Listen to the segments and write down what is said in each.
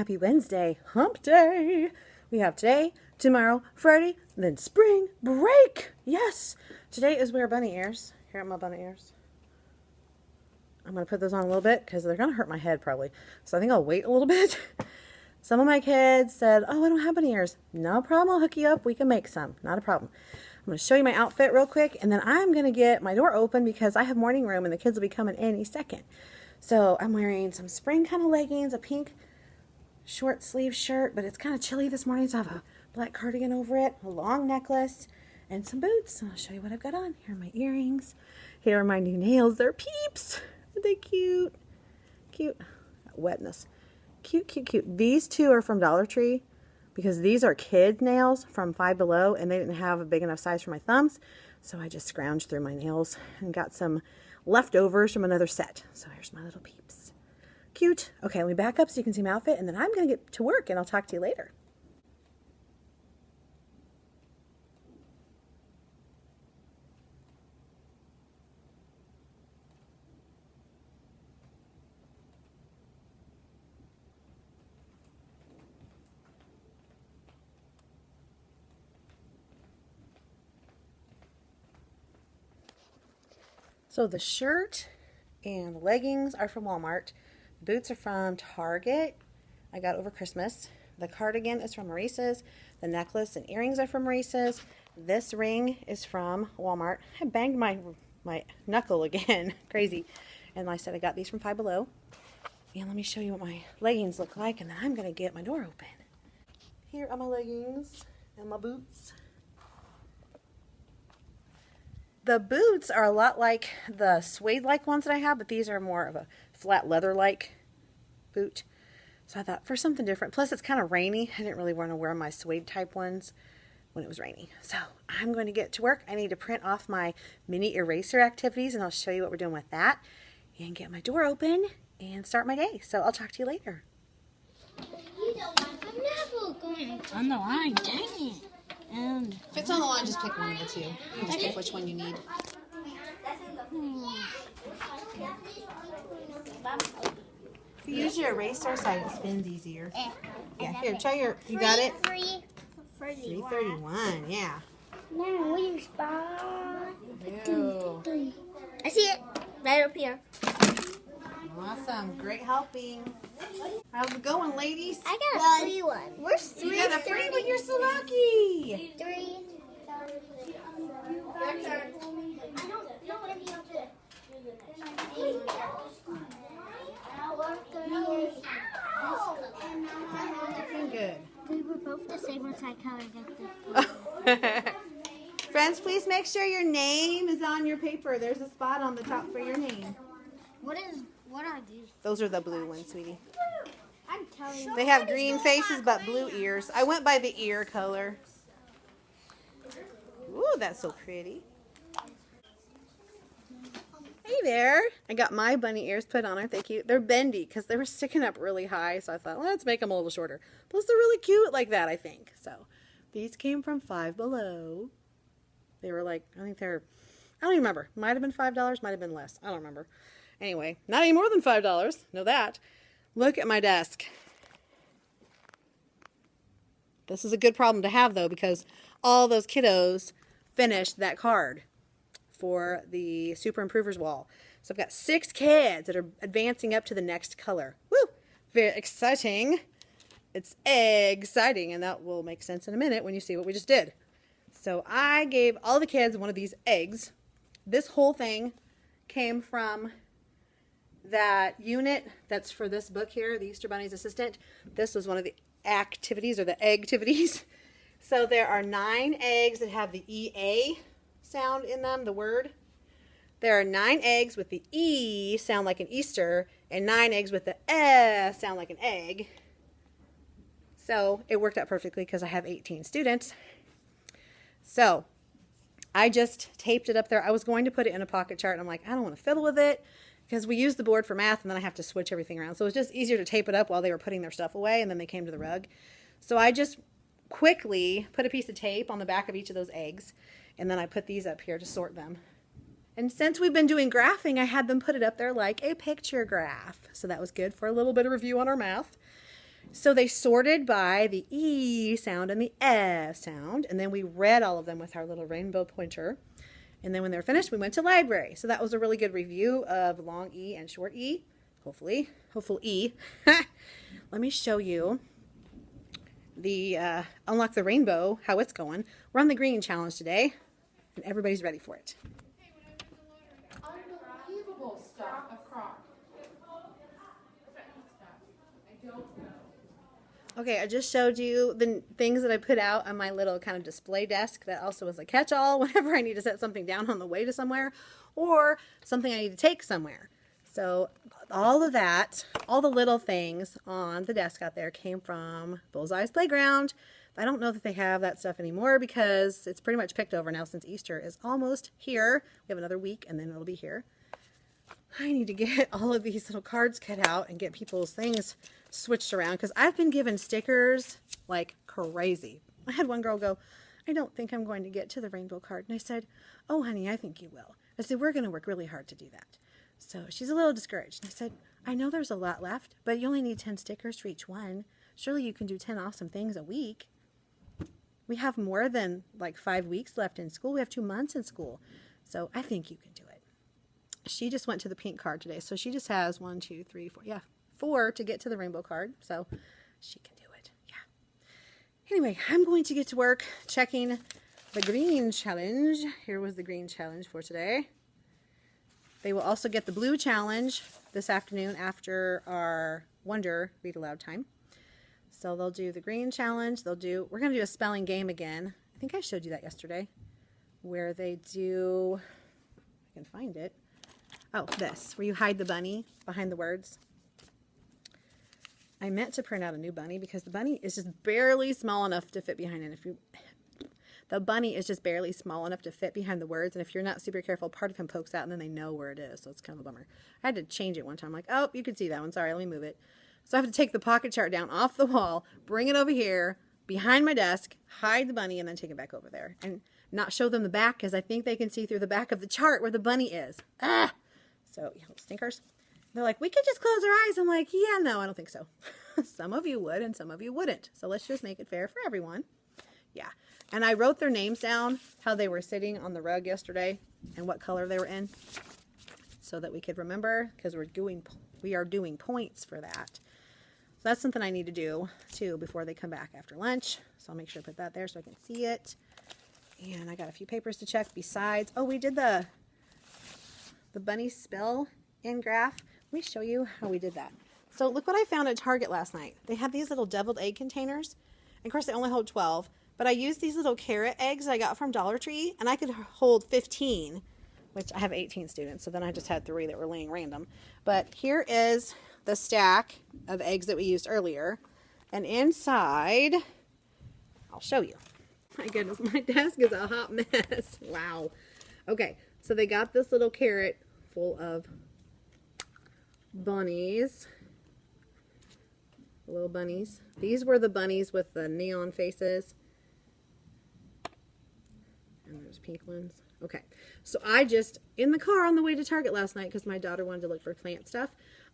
happy Wednesday, hump day. We have today, tomorrow, Friday, then spring break. Yes, today is wear bunny ears. Here are my bunny ears. I'm going to put those on a little bit because they're going to hurt my head probably. So I think I'll wait a little bit. Some of my kids said, oh, I don't have bunny ears. No problem, I'll hook you up. We can make some. Not a problem. I'm going to show you my outfit real quick, and then I'm going to get my door open because I have morning room and the kids will be coming any second. So I'm wearing some spring kind of leggings, a pink short sleeve shirt, but it's kind of chilly this morning, so I have a black cardigan over it, a long necklace, and some boots. I'll show you what I've got on. Here are my earrings. Here are my new nails. They're Peeps. Aren't they cute? Cute. Wetness. Cute, cute, cute. These two are from Dollar Tree because these are kid nails from Five Below, and they didn't have a big enough size for my thumbs, so I just scrounged through my nails and got some leftovers from another set. So here's my little Peeps. Cute. Okay, let me back up so you can see my outfit, and then I'm going to get to work, and I'll talk to you later. So the shirt and the leggings are from Walmart. The boots are from Target. I got over Christmas. The cardigan is from Maurice's. The necklace and earrings are from Maurice's. This ring is from Walmart. I banged my knuckle again. Crazy. And like I said, I got these from Five Below. And let me show you what my leggings look like, and then I'm going to get my door open. Here are my leggings and my boots. The boots are a lot like the suede-like ones that I have, but these are more of a flat leather-like boot. So I thought for something different. Plus, it's kind of rainy. I didn't really want to wear my suede-type ones when it was rainy. So I'm going to get to work. I need to print off my mini eraser activities, and I'll show you what we're doing with that, and get my door open and start my day. So I'll talk to you later. On the line, dang it. And if it's on the line, just pick one of the two. You can just pick which one you need. If you use your eraser side, it spins easier. Yeah, here, try your, you got it? 331, yeah. now we spot. Ew. I see it right up here. Awesome, great helping. How's it going, ladies? I got a free one. Where's 3? You got a free one, you're so lucky. 3. Your turn. I don't know what he Looking good. We were both the same multicolored. Friends, please make sure your name is on your paper. There's a spot on the top for your name. What are these? Those are the blue ones, sweetie. I'm telling you. They have green faces but blue ears. I went by the ear color. Ooh, that's so pretty. Hey there. I got my bunny ears put on. Aren't they cute? They're bendy because they were sticking up really high, so I thought, let's make them a little shorter. Plus, they're really cute like that, I think. So, these came from Five Below. They were like, I think they're, I don't even remember. Might have been $5, might have been less. I don't remember. Anyway, not any more than $5. Know that. Look at my desk. This is a good problem to have, though, because all those kiddos finished that card for the Super Improvers wall. So I've got 6 kids that are advancing up to the next color. Woo! Very exciting. It's exciting, and that will make sense in a minute when you see what we just did. So I gave all the kids one of these eggs. This whole thing came from that unit that's for this book here, the Easter Bunny's Assistant. This was one of the activities, or the egg-tivities. So there are 9 eggs that have the EA sound in them, the word. There are 9 eggs with the E sound like an Easter, and 9 eggs with the S sound like an egg. So it worked out perfectly because I have 18 students. So I just taped it up there. I was going to put it in a pocket chart, and I'm like, I don't want to fiddle with it because we use the board for math, and then I have to switch everything around. So it was just easier to tape it up while they were putting their stuff away, and then they came to the rug. So I just quickly put a piece of tape on the back of each of those eggs, and then I put these up here to sort them. And since we've been doing graphing, I had them put it up there like a picture graph. So that was good for a little bit of review on our math. So they sorted by the E sound and the F sound, and then we read all of them with our little rainbow pointer. And then when they were finished, we went to library. So that was a really good review of long E and short E, hopefully. Hopeful E. Let me show you the Unlock the Rainbow, how it's going. We're on the green challenge today, and everybody's ready for it. Unbelievable stuff of Croc. I don't know. Okay, I just showed you the things that I put out on my little kind of display desk that also is a catch-all whenever I need to set something down on the way to somewhere or something I need to take somewhere. So all of that, all the little things on the desk out there came from Bullseye's Playground. I don't know that they have that stuff anymore because it's pretty much picked over now since Easter is almost here. We have another week and then it'll be here. I need to get all of these little cards cut out and get people's things switched around because I've been given stickers like crazy. I had one girl go, I don't think I'm going to get to the rainbow card. And I said, oh, honey, I think you will. I said, we're going to work really hard to do that. So she's a little discouraged. And I said, I know there's a lot left, but you only need 10 stickers for each one. Surely you can do 10 awesome things a week. We have more than like 5 weeks left in school. We have 2 months in school. So I think you can do it. She just went to the pink card today. So she just has 1, 2, 3, 4. Yeah, 4 to get to the rainbow card. So she can do it. Yeah. Anyway, I'm going to get to work checking the green challenge. Here was the green challenge for today. They will also get the blue challenge this afternoon after our Wonder Read Aloud time. So they'll do the green challenge. We're going to do a spelling game again. I think I showed you that yesterday where they do, I can find it. Oh, this, where you hide the bunny behind the words. I meant to print out a new bunny because the bunny is just barely small enough to fit behind it. The bunny is just barely small enough to fit behind the words, and if you're not super careful, part of him pokes out, and then they know where it is, so it's kind of a bummer. I had to change it one time. I'm like, oh, you can see that one. Sorry, let me move it. So I have to take the pocket chart down off the wall, bring it over here, behind my desk, hide the bunny, and then take it back over there. And not show them the back, because I think they can see through the back of the chart where the bunny is. Ah! So, stinkers. They're like, we could just close our eyes. I'm like, yeah, no, I don't think so. Some of you would and some of you wouldn't. So let's just make it fair for everyone. Yeah. And I wrote their names down, how they were sitting on the rug yesterday and what color they were in so that we could remember because we are doing points for that. So that's something I need to do too before they come back after lunch. So I'll make sure I put that there so I can see it. And I got a few papers to check besides. Oh, we did the bunny spell in graph. Let me show you how we did that. So look what I found at Target last night. They have these little deviled egg containers. And of course, they only hold 12. But I used these little carrot eggs I got from Dollar Tree. And I could hold 15, which I have 18 students. So then I just had 3 that were laying random. But here is the stack of eggs that we used earlier. And inside, I'll show you. My goodness, my desk is a hot mess. Wow. Okay. So they got this little carrot full of bunnies. Little bunnies. These were the bunnies with the neon faces. And there's pink ones. Okay. So I just, in the car on the way to Target last night, because my daughter wanted to look for plant stuff,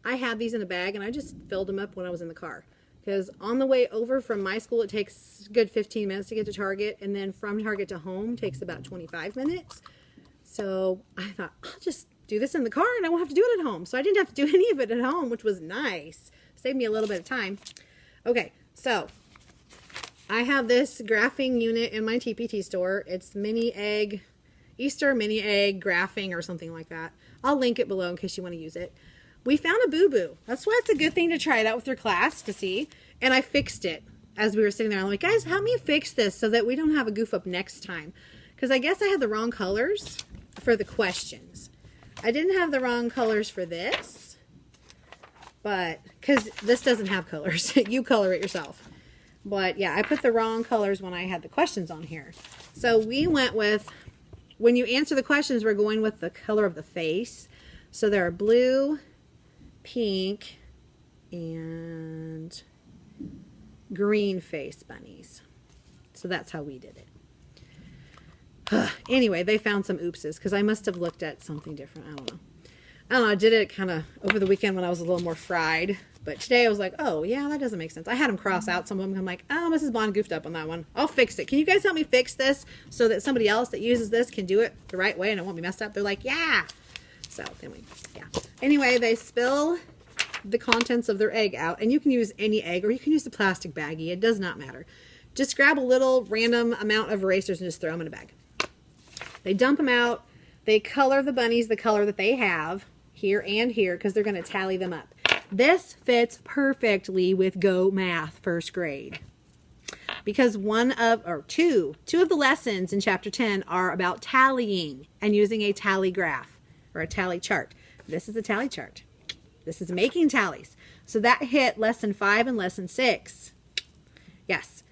I had these in a bag and I just filled them up when I was in the car. Because on the way over from my school, it takes a good 15 minutes to get to Target. And then from Target to home takes about 25 minutes. So I thought, I'll just do this in the car and I won't have to do it at home. So I didn't have to do any of it at home, which was nice. Saved me a little bit of time. Okay, so I have this graphing unit in my TpT store. It's mini egg, Easter mini egg graphing or something like that. I'll link it below in case you want to use it. We found a boo-boo. That's why it's a good thing to try it out with your class to see. And I fixed it as we were sitting there. I'm like, guys, help me fix this so that we don't have a goof up next time. Because I guess I had the wrong colors for the questions. I didn't have the wrong colors for this, but because this doesn't have colors. You color it yourself. But yeah, I put the wrong colors when I had the questions on here. So we went with, when you answer the questions, we're going with the color of the face. So there are blue, pink, and green face bunnies. So that's how we did it. Anyway, they found some oopses because I must have looked at something different. I don't know. I don't know, I did it kind of over the weekend when I was a little more fried. But today I was like, oh, yeah, that doesn't make sense. I had them cross out some of them. I'm like, oh, Mrs. Bond goofed up on that one. I'll fix it. Can you guys help me fix this so that somebody else that uses this can do it the right way and it won't be messed up? They're like, yeah. So anyway, yeah. Anyway, they spill the contents of their egg out. And you can use any egg or you can use the plastic baggie. It does not matter. Just grab a little random amount of erasers and just throw them in a bag. They dump them out. They color the bunnies the color that they have here and here because they're going to tally them up. This fits perfectly with Go Math first grade because two of the lessons in chapter 10 are about tallying and using a tally graph or a tally chart. This is a tally chart. This is making tallies. So that hit lesson 5 and lesson 6. Yes.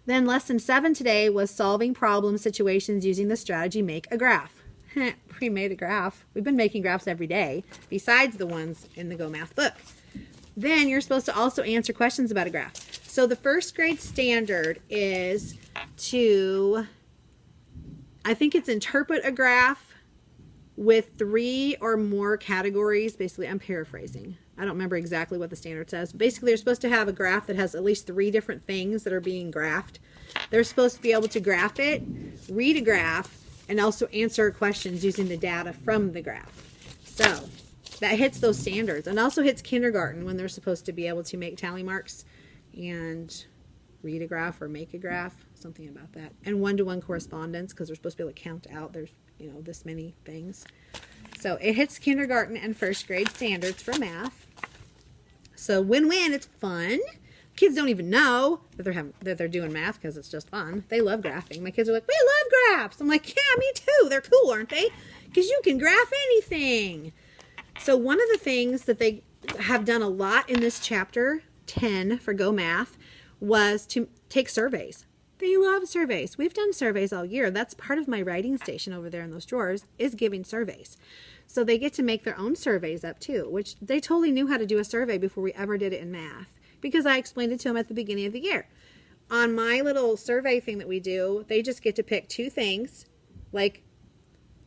Then lesson 7 today was solving problem situations using the strategy make a graph. We made a graph. We've been making graphs every day besides the ones in the Go Math book. Then you're supposed to also answer questions about a graph. So the first grade standard is to, I think it's interpret a graph with 3 or more categories. Basically, I'm paraphrasing. I don't remember exactly what the standard says. Basically, you're supposed to have a graph that has at least 3 different things that are being graphed. They're supposed to be able to graph it, read a graph, and also answer questions using the data from the graph. So that hits those standards and also hits kindergarten when they're supposed to be able to make tally marks and read a graph or make a graph, something about that. And one-to-one correspondence because they're supposed to be able to count out there's, this many things. So it hits kindergarten and first grade standards for math. So win-win, it's fun. Kids don't even know that they're doing math because it's just fun. They love graphing. My kids are like, we love graphs. I'm like, yeah, me too. They're cool, aren't they? Because you can graph anything. So one of the things that they have done a lot in this chapter 10 for Go Math was to take surveys. They love surveys. We've done surveys all year. That's part of my writing station over there in those drawers is giving surveys. So they get to make their own surveys up too, which they totally knew how to do a survey before we ever did it in math because I explained it to them at the beginning of the year. On my little survey thing that we do, they just get to pick 2 things like,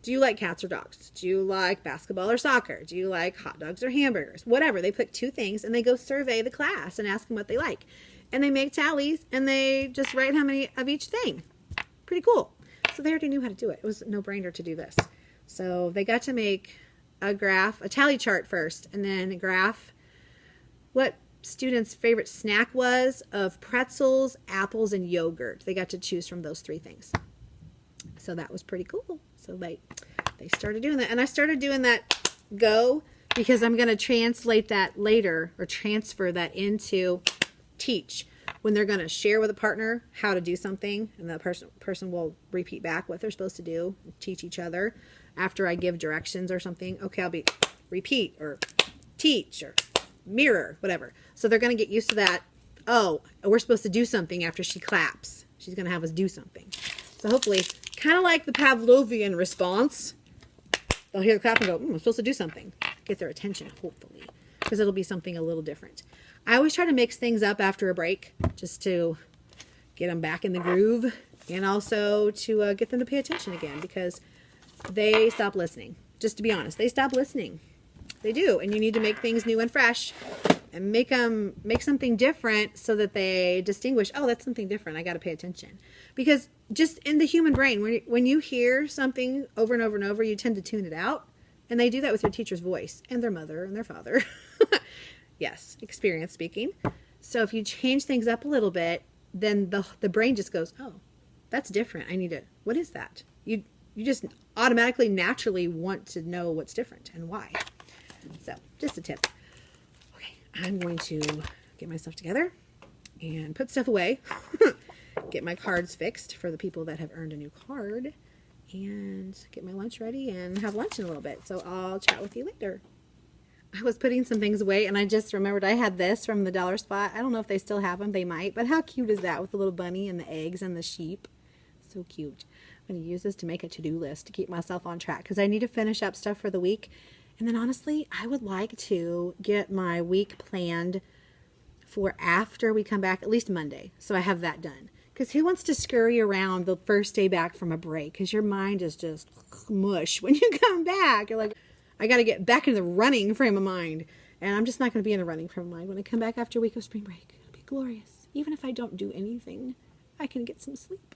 do you like cats or dogs? Do you like basketball or soccer? Do you like hot dogs or hamburgers? Whatever. They pick 2 things and they go survey the class and ask them what they like. And they make tallies and they just write how many of each thing. Pretty cool. So they already knew how to do it. It was a no-brainer to do this. So they got to make a graph, a tally chart first, and then graph what students' favorite snack was of pretzels, apples, and yogurt. They got to choose from those 3 things. So that was pretty cool. So they started doing that. And I started doing that Go because I'm going to translate that later or transfer that into teach when they're going to share with a partner how to do something. And the person will repeat back what they're supposed to do, teach each other after I give directions or something. Okay, I'll be repeat or teach or mirror, whatever. So they're going to get used to that. Oh, we're supposed to do something after she claps. She's going to have us do something. So hopefully, kind of like the Pavlovian response, they'll hear the clap and go, I'm supposed to do something. Get their attention, hopefully, because it'll be something a little different. I always try to mix things up after a break just to get them back in the groove and also to get them to pay attention again because they stop listening. Just to be honest, they stop listening. They do, and you need to make things new and fresh and make something different so that they distinguish, oh, that's something different. I got to pay attention. Because just in the human brain, when you hear something over and over and over, you tend to tune it out. And they do that with your teacher's voice and their mother and their father. Yes, experience speaking. So if you change things up a little bit, then the brain just goes, oh, that's different. What is that? You just automatically, naturally want to know what's different and why. So just a tip. Okay, I'm going to get myself together and put stuff away. Get my cards fixed for the people that have earned a new card and get my lunch ready and have lunch in a little bit. So I'll chat with you later. I was putting some things away and I just remembered I had this from the dollar spot. I don't know if they still have them. They might. But how cute is that with the little bunny and the eggs and the sheep? So cute. I'm going to use this to make a to-do list to keep myself on track because I need to finish up stuff for the week. And then honestly, I would like to get my week planned for after we come back, at least Monday. So I have that done. Because who wants to scurry around the first day back from a break? Because your mind is just mush when you come back. You're like, I got to get back into the running frame of mind. And I'm just not going to be in a running frame of mind when I come back after a week of spring break. It'll be glorious. Even if I don't do anything, I can get some sleep.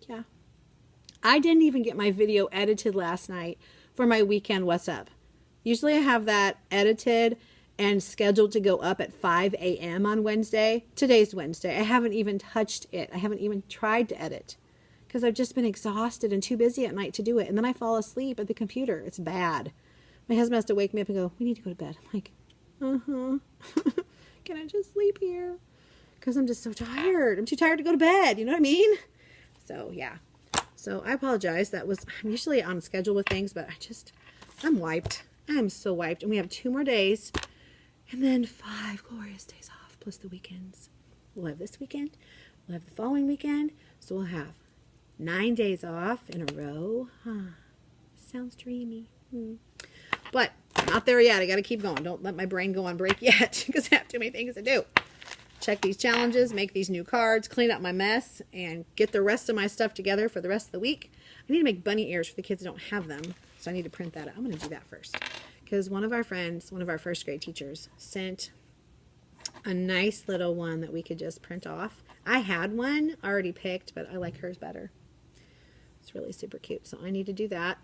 Yeah. I didn't even get my video edited last night for my weekend What's Up. Usually I have that edited and scheduled to go up at 5 a.m. on Wednesday. Today's Wednesday. I haven't even touched it. I haven't even tried to edit because I've just been exhausted and too busy at night to do it. And then I fall asleep at the computer. It's bad. My husband has to wake me up and go, we need to go to bed. I'm like, can I just sleep here? Because I'm just so tired. I'm too tired to go to bed. You know what I mean? So, yeah. So, I apologize. I'm usually on schedule with things, but I'm wiped. I'm so wiped. And we have 2 more days. And then 5 glorious days off, plus the weekends. We'll have this weekend. We'll have the following weekend. So, we'll have 9 days off in a row. Sounds dreamy. But I'm not there yet. I got to keep going. Don't let my brain go on break yet because I have too many things to do. Check these challenges, make these new cards, clean up my mess, and get the rest of my stuff together for the rest of the week. I need to make bunny ears for the kids that don't have them, so I need to print that out. I'm going to do that first because one of our friends, one of our first grade teachers, sent a nice little one that we could just print off. I had one already picked, but I like hers better. It's really super cute, so I need to do that.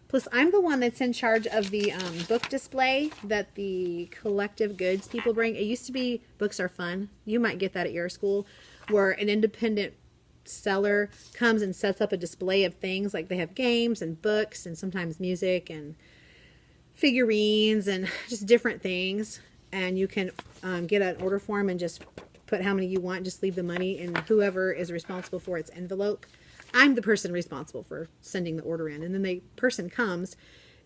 Plus, I'm the one that's in charge of the book display that the collective goods people bring. It used to be Books Are Fun. You might get that at your school, where an independent seller comes and sets up a display of things. Like they have games and books and sometimes music and figurines and just different things. And you can get an order form and just put how many you want. Just leave the money in whoever is responsible for its envelope. I'm the person responsible for sending the order in. And then the person comes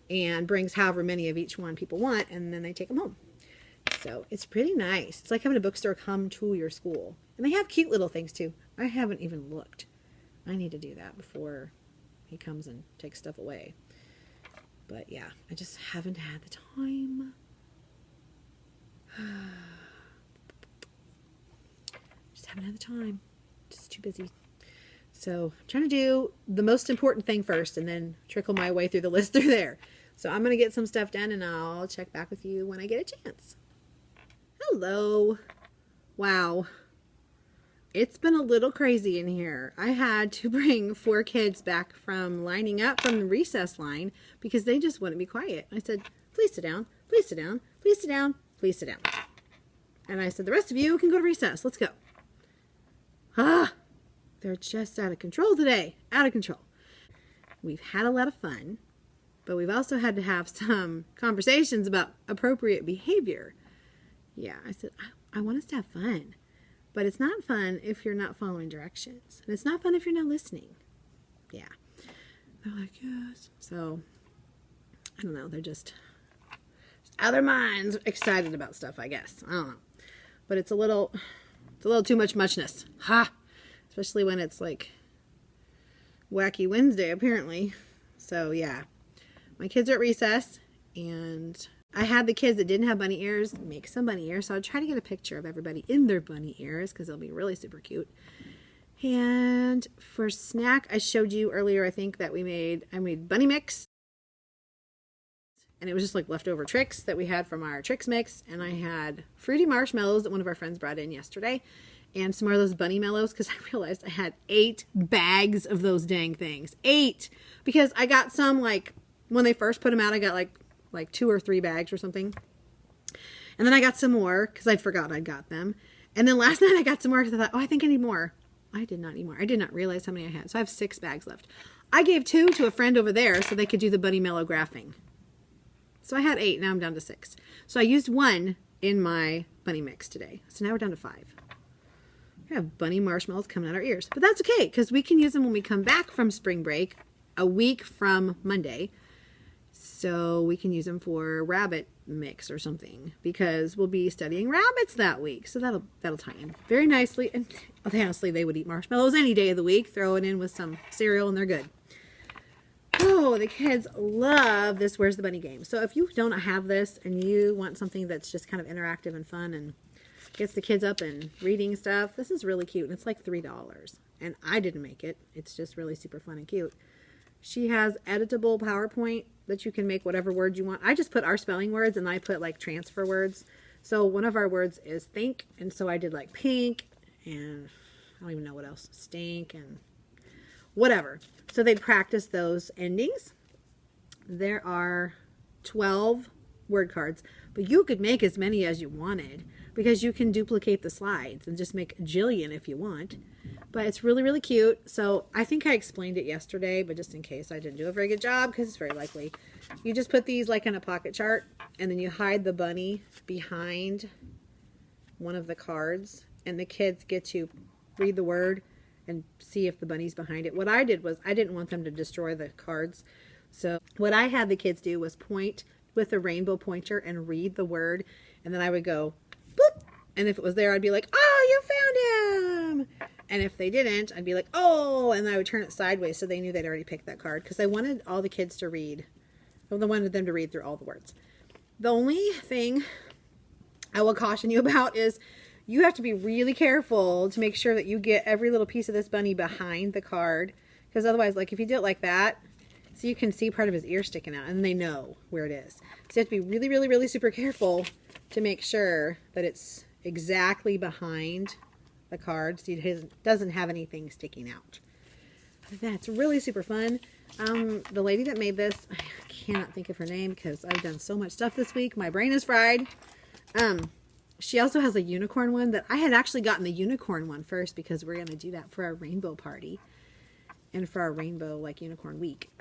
and brings however many of each one people want, and then they take them home. So it's pretty nice. It's like having a bookstore come to your school. And they have cute little things too. I haven't even looked. I need to do that before he comes and takes stuff away. But yeah, I just haven't had the time. Just haven't had the time. Just too busy. So I'm trying to do the most important thing first and then trickle my way through the list through there. So I'm going to get some stuff done and I'll check back with you when I get a chance. Hello. Wow. It's been a little crazy in here. I had to bring 4 kids back from lining up from the recess line because they just wouldn't be quiet. I said, please sit down, please sit down, please sit down, please sit down. And I said, the rest of you can go to recess. Let's go. They're just out of control today. Out of control. We've had a lot of fun, but we've also had to have some conversations about appropriate behavior. Yeah, I said, I want us to have fun, but it's not fun if you're not following directions. And it's not fun if you're not listening. Yeah. They're like, yes. So, I don't know. They're just out of their minds excited about stuff, I guess. I don't know. But it's a little too much muchness. Especially when it's like Wacky Wednesday, apparently. So, yeah. My kids are at recess, and I had the kids that didn't have bunny ears make some bunny ears. So I'll try to get a picture of everybody in their bunny ears because they'll be really super cute. And for snack, I showed you earlier, I think, that I made bunny mix. And it was just like leftover tricks that we had from our tricks mix. And I had fruity marshmallows that one of our friends brought in yesterday. And some more of those bunny mellows because I realized I had 8 bags of those dang things. 8! Because I got some, like, when they first put them out, I got like 2 or 3 bags or something. And then I got some more because I forgot I got them. And then last night I got some more because I thought, I think I need more. I did not need more. I did not realize how many I had. So I have 6 bags left. I gave 2 to a friend over there so they could do the bunny mellow graphing. So I had 8. Now I'm down to 6. So I used 1 in my bunny mix today. So now we're down to 5. We have bunny marshmallows coming out our ears. But that's okay, because we can use them when we come back from spring break, a week from Monday. So we can use them for rabbit mix or something, because we'll be studying rabbits that week. So that'll tie in very nicely. And honestly, they would eat marshmallows any day of the week. Throw it in with some cereal and they're good. Oh, the kids love this Where's the Bunny game. So if you don't have this and you want something that's just kind of interactive and fun and gets the kids up and reading stuff, this is really cute. And it's like $3. And I didn't make it. It's just really super fun and cute. She has editable PowerPoint that you can make whatever words you want. I just put our spelling words and I put like transfer words. So one of our words is think. And so I did like pink and I don't even know what else. Stink and whatever. So they'd practice those endings. There are 12 word cards, but you could make as many as you wanted because you can duplicate the slides and just make a jillion if you want. But it's really, really cute. So I think I explained it yesterday, but just in case I didn't do a very good job, because it's very likely, you just put these like in a pocket chart and then you hide the bunny behind one of the cards and the kids get to read the word and see if the bunny's behind it. What I did was I didn't want them to destroy the cards. So what I had the kids do was point with a rainbow pointer and read the word. And then I would go, boop. And if it was there, I'd be like, oh, you found him. And if they didn't, I'd be like, oh, and I would turn it sideways so they knew they'd already picked that card. Because I wanted all the kids to read. I wanted them to read through all the words. The only thing I will caution you about is you have to be really careful to make sure that you get every little piece of this bunny behind the card. Because otherwise, like if you do it like that, so you can see part of his ear sticking out and they know where it is. So you have to be really, really, really super careful to make sure that it's exactly behind the card so he doesn't have anything sticking out. That's really super fun. The lady that made this, I cannot think of her name because I've done so much stuff this week. My brain is fried. She also has a unicorn one that I had actually gotten the unicorn one first because we're going to do that for our rainbow party and for our rainbow like unicorn week.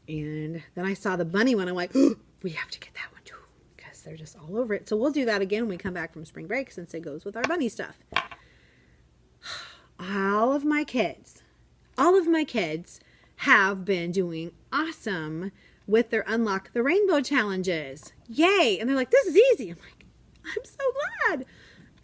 And then I saw the bunny one. I'm like, oh, we have to get that one too because they're just all over it. So we'll do that again when we come back from spring break since it goes with our bunny stuff. All of my kids have been doing awesome with their Unlock the Rainbow challenges. Yay. And they're like, this is easy. I'm like, I'm so glad.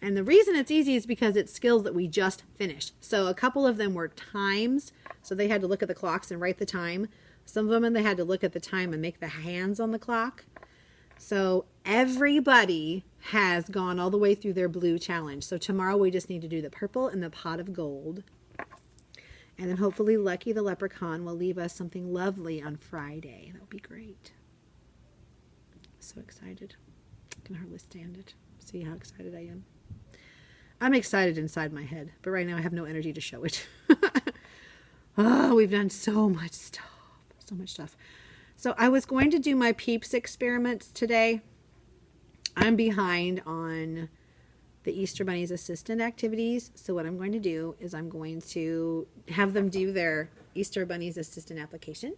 And the reason it's easy is because it's skills that we just finished. So a couple of them were times. So they had to look at the clocks and write the time. Some of them, they had to look at the time and make the hands on the clock. So everybody has gone all the way through their blue challenge. So tomorrow we just need to do the purple and the pot of gold. And then hopefully Lucky the leprechaun will leave us something lovely on Friday. That would be great. So excited. I can hardly stand it. See how excited I am. I'm excited inside my head, but right now I have no energy to show it. Oh, we've done so much stuff. So much stuff. So I was going to do my Peeps experiments today. I'm behind on the Easter Bunny's assistant activities. So what I'm going to do is I'm going to have them do their Easter Bunny's assistant application.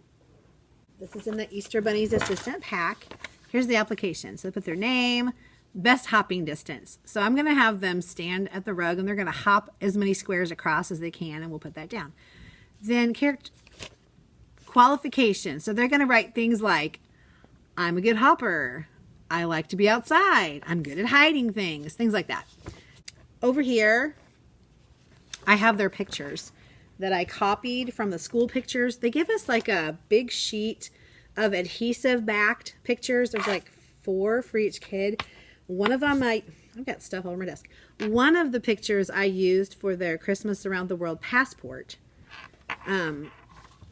This is in the Easter Bunny's assistant pack. Here's the application. So they put their name, best hopping distance. So I'm going to have them stand at the rug and they're going to hop as many squares across as they can, and we'll put that down. Then qualifications. So they're going to write things like, I'm a good hopper. I like to be outside. I'm good at hiding things. Things like that. Over here, I have their pictures that I copied from the school pictures. They give us like a big sheet of adhesive backed pictures. There's like 4 for each kid. One of them, I've got stuff all over my desk. One of the pictures I used for their Christmas Around the World passport.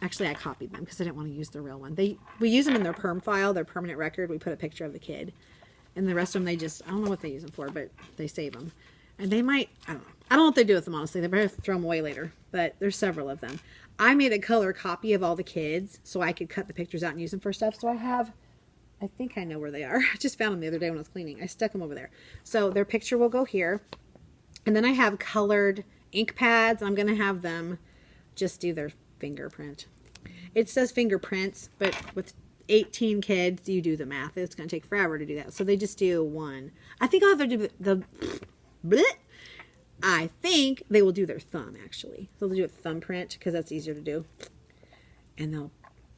Actually, I copied them because I didn't want to use the real one. We use them in their perm file, their permanent record. We put a picture of the kid. And the rest of them, I don't know what they use them for, but they save them. And they might, I don't know. I don't know what they do with them, honestly. They better throw them away later. But there's several of them. I made a color copy of all the kids so I could cut the pictures out and use them for stuff. So I think I know where they are. I just found them the other day when I was cleaning. I stuck them over there. So their picture will go here. And then I have colored ink pads. I'm going to have them just do their fingerprint. It says fingerprints, but with 18 kids, you do the math. It's going to take forever to do that. So they just do one. I think I'll have to do I think they will do their thumb, actually. So they'll do a thumbprint because that's easier to do. And they'll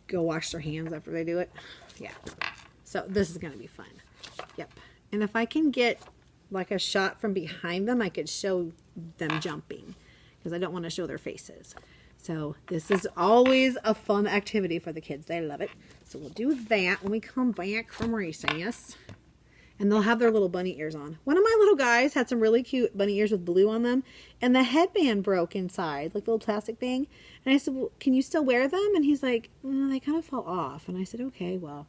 go wash their hands after they do it. Yeah. So this is going to be fun. Yep. And if I can get like a shot from behind them, I could show them jumping because I don't want to show their faces. So this is always a fun activity for the kids. They love it. So we'll do that when we come back from recess. and they'll have their little bunny ears on. One of my little guys had some really cute bunny ears with blue on them, and the headband broke inside, like the little plastic thing. And I said, well, can you still wear them? And he's like, they kind of fall off. And I said, okay, well,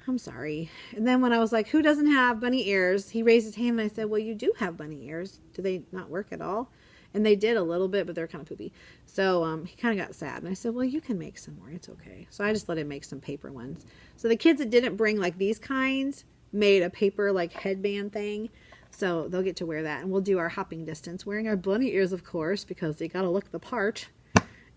I'm sorry. And then when I was like, who doesn't have bunny ears? He raised his hand and I said, well, you do have bunny ears. Do they not work at all? And they did a little bit, but they're kind of poopy. So he kind of got sad. And I said, well, you can make some more. It's okay. So I just let him make some paper ones. So the kids that didn't bring like these kinds made a paper like headband thing. So they'll get to wear that. And we'll do our hopping distance wearing our bunny ears, of course, because they got to look the part.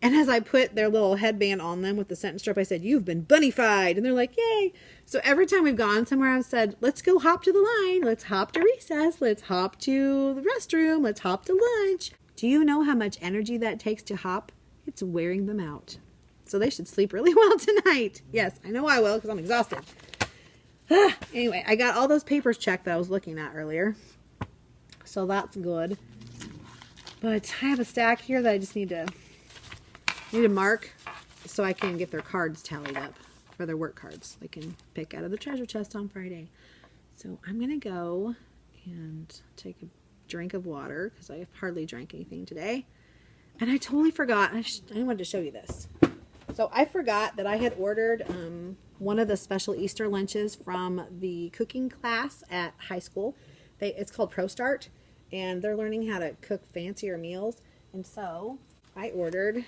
And as I put their little headband on them with the sentence strip, I said, you've been bunnified. And they're like, yay. So every time we've gone somewhere, I've said, let's go hop to the line. Let's hop to recess. Let's hop to the restroom. Let's hop to lunch. Do you know how much energy that takes to hop? It's wearing them out. So they should sleep really well tonight. Yes, I know I will because I'm exhausted. Anyway, I got all those papers checked that I was looking at earlier. So that's good. But I have a stack here that I just need to mark so I can get their cards tallied up for their work cards. They can pick out of the treasure chest on Friday. So I'm going to go and take a drink of water because I hardly drank anything today. And I totally forgot. I wanted to show you this. So I forgot that I had ordered one of the special Easter lunches from the cooking class at high school. It's called Pro Start, and they're learning how to cook fancier meals. And so I ordered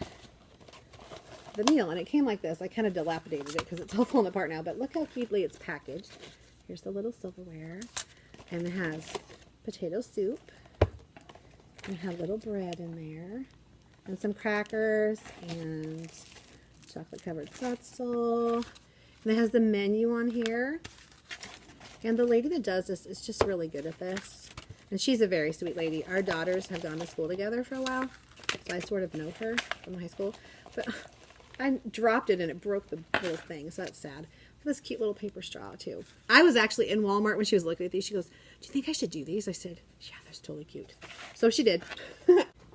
the meal, and it came like this. I kind of dilapidated it because it's all falling apart now, but look how cutely it's packaged. Here's the little silverware, and it has potato soup, and it had little bread in there, and some crackers, and chocolate covered pretzel, and it has the menu on here. And the lady that does this is just really good at this, and she's a very sweet lady. Our daughters have gone to school together for a while, so I sort of know her from high school, but I dropped it and it broke the little thing, so that's sad. This cute little paper straw too. I was actually in Walmart when she was looking at these. She goes, do you think I should do these? I said, yeah, that's totally cute. So she did.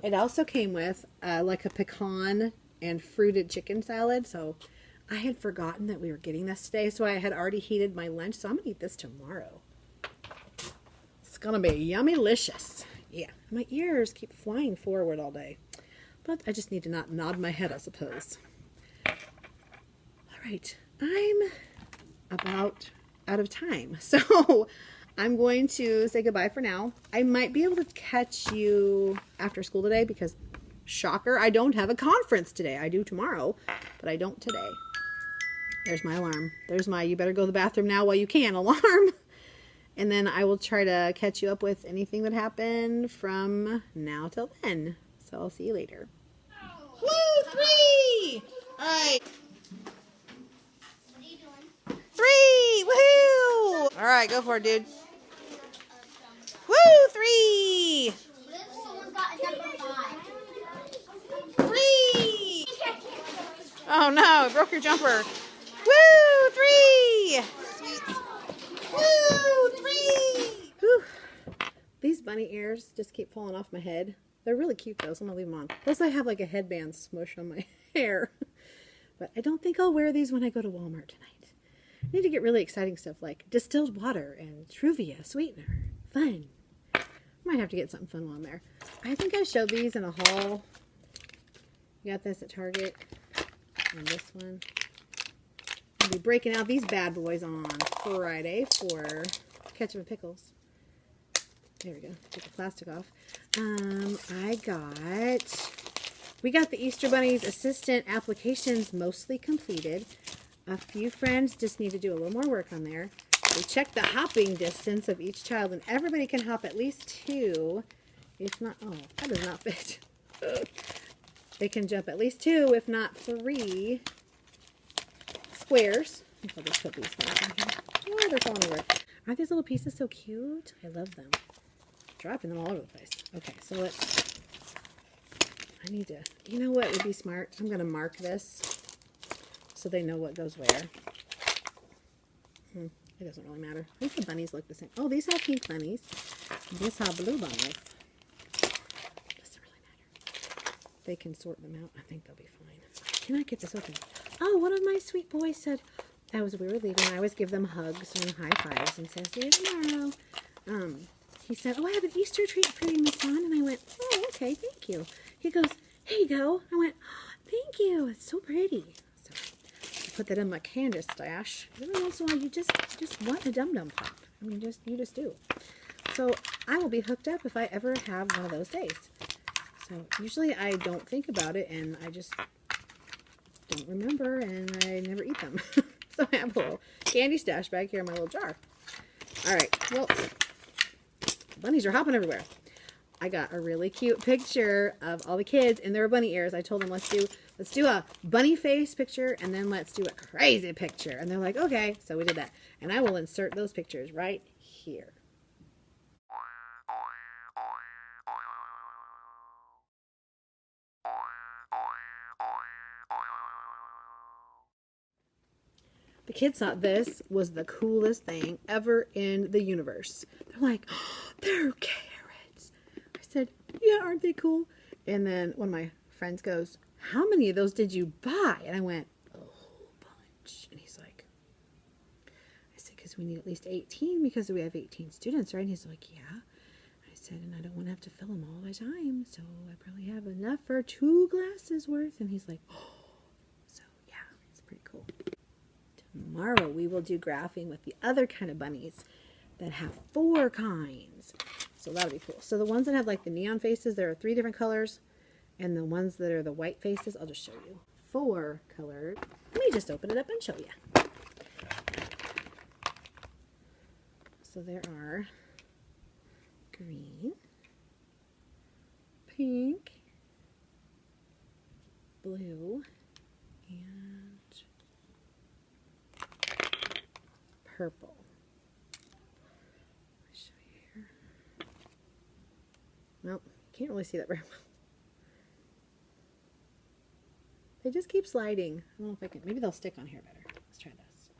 It also came with like a pecan and fruited chicken salad. So I had forgotten that we were getting this today. So I had already heated my lunch. So I'm going to eat this tomorrow. It's going to be yummy-licious. Yeah, my ears keep flying forward all day. But I just need to not nod my head, I suppose. All right, I'm about out of time. So I'm going to say goodbye for now. I might be able to catch you after school today because, shocker, I don't have a conference today. I do tomorrow, but I don't today. There's my alarm. There's my you better go to the bathroom now while you can alarm. And then I will try to catch you up with anything that happened from now till then. So I'll see you later. Woo! 3! All right. 3! Woohoo! All right, go for it, dude. Woo! 3! 3! Oh no, it broke your jumper. Woo! 3! Sweet. Woo! 3! Whew. These bunny ears just keep falling off my head. They're really cute though, so I'm gonna leave them on. Plus I have like a headband smush on my hair. But I don't think I'll wear these when I go to Walmart tonight. I need to get really exciting stuff like distilled water and Truvia sweetener. Fun. Might have to get something fun while I'm there. I think I showed these in a haul. You got this at Target. And this one. I'll be breaking out these bad boys on Friday for ketchup and pickles. There we go. Take the plastic off. We got the Easter Bunnies assistant applications mostly completed. A few friends just need to do a little more work on there. We checked the hopping distance of each child, and everybody can hop at least 2, if not, oh, that does not fit. They can jump at least 2, if not 3 squares. I'll just put these things in here. Oh, they're falling over. Aren't these little pieces so cute? I love them. Dropping them all over the place. Okay, so I need to, you know what would be smart? I'm going to mark this so they know what goes where. It doesn't really matter. I think the bunnies look the same. Oh, these have pink bunnies. These have blue bunnies. Doesn't really matter. They can sort them out. I think they'll be fine. Can I get this open? Oh, one of my sweet boys said, as we were leaving, I always give them hugs and high fives and say, see you tomorrow. He said, oh, I have an Easter treat for you, Miss Dawn. And I went, oh, okay, thank you. He goes, here you go. I went, oh, thank you. It's so pretty. So I put that in my Candace stash. Every once in a while, you just want a dum-dum pop. I mean, you just do. So I will be hooked up if I ever have one of those days. So usually I don't think about it, and I just don't remember, and I never eat them. So I have a little candy stash bag here in my little jar. All right, well, bunnies are hopping everywhere. I got a really cute picture of all the kids in their bunny ears. I told them, let's do a bunny face picture, and then let's do a crazy picture. And they're like, okay. So we did that. And I will insert those pictures right here. The kids thought this was the coolest thing ever in the universe. They're like, oh, they're carrots. I said, yeah, aren't they cool? And then one of my friends goes, how many of those did you buy? And I went, a whole bunch. And he's like, I said, because we need at least 18 because we have 18 students, right? And he's like, yeah. I said, and I don't want to have to fill them all the time. So I probably have enough for 2 glasses worth. And he's like, oh. So yeah, it's pretty cool. Tomorrow we will do graphing with the other kind of bunnies that have 4 kinds. So that'll be cool. So the ones that have like the neon faces, there are 3 different colors. And the ones that are the white faces, I'll just show you. 4 colored. Let me just open it up and show you. So there are green, pink, blue, and purple. I'll show you here. Well, can't really see that very well. They just keep sliding. I don't know if I can. Maybe they'll stick on here better. Let's try this.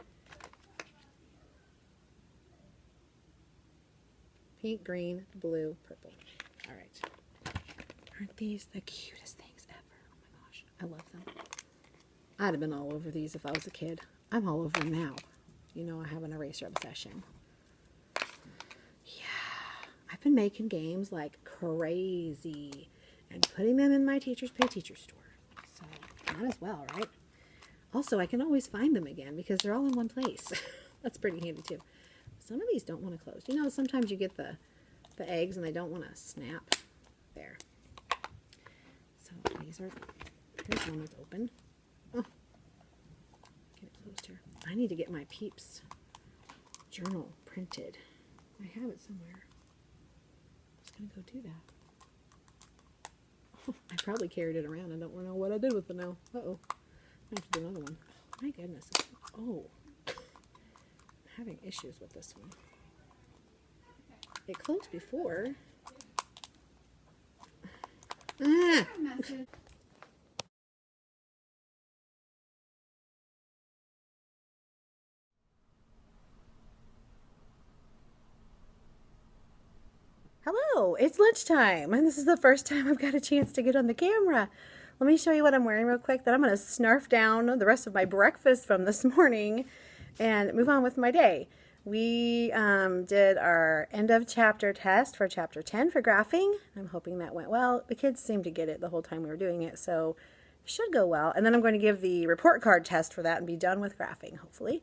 Pink, green, blue, purple. All right. Aren't these the cutest things ever? Oh my gosh. I love them. I'd have been all over these if I was a kid. I'm all over them now. You know I have an eraser obsession. Yeah. I've been making games like crazy and putting them in my Teachers Pay Teacher store. So might as well, right? Also, I can always find them again because they're all in one place. That's pretty handy too. Some of these don't want to close. You know, sometimes you get the eggs and they don't want to snap. There. So these are, here's one that's open. Oh, get it closed here. I need to get my Peeps journal printed. I have it somewhere. I'm just going to go do that. I probably carried it around. I don't know what I did with it now. Uh-oh. I have to do another one. My goodness. Oh. I'm having issues with this one. It closed before. Ah. Hello, it's lunchtime, and this is the first time I've got a chance to get on the camera. Let me show you what I'm wearing real quick, then I'm going to snarf down the rest of my breakfast from this morning and move on with my day. We did our end of chapter test for chapter 10 for graphing. I'm hoping that went well. The kids seemed to get it the whole time we were doing it, so it should go well. And then I'm going to give the report card test for that and be done with graphing, hopefully.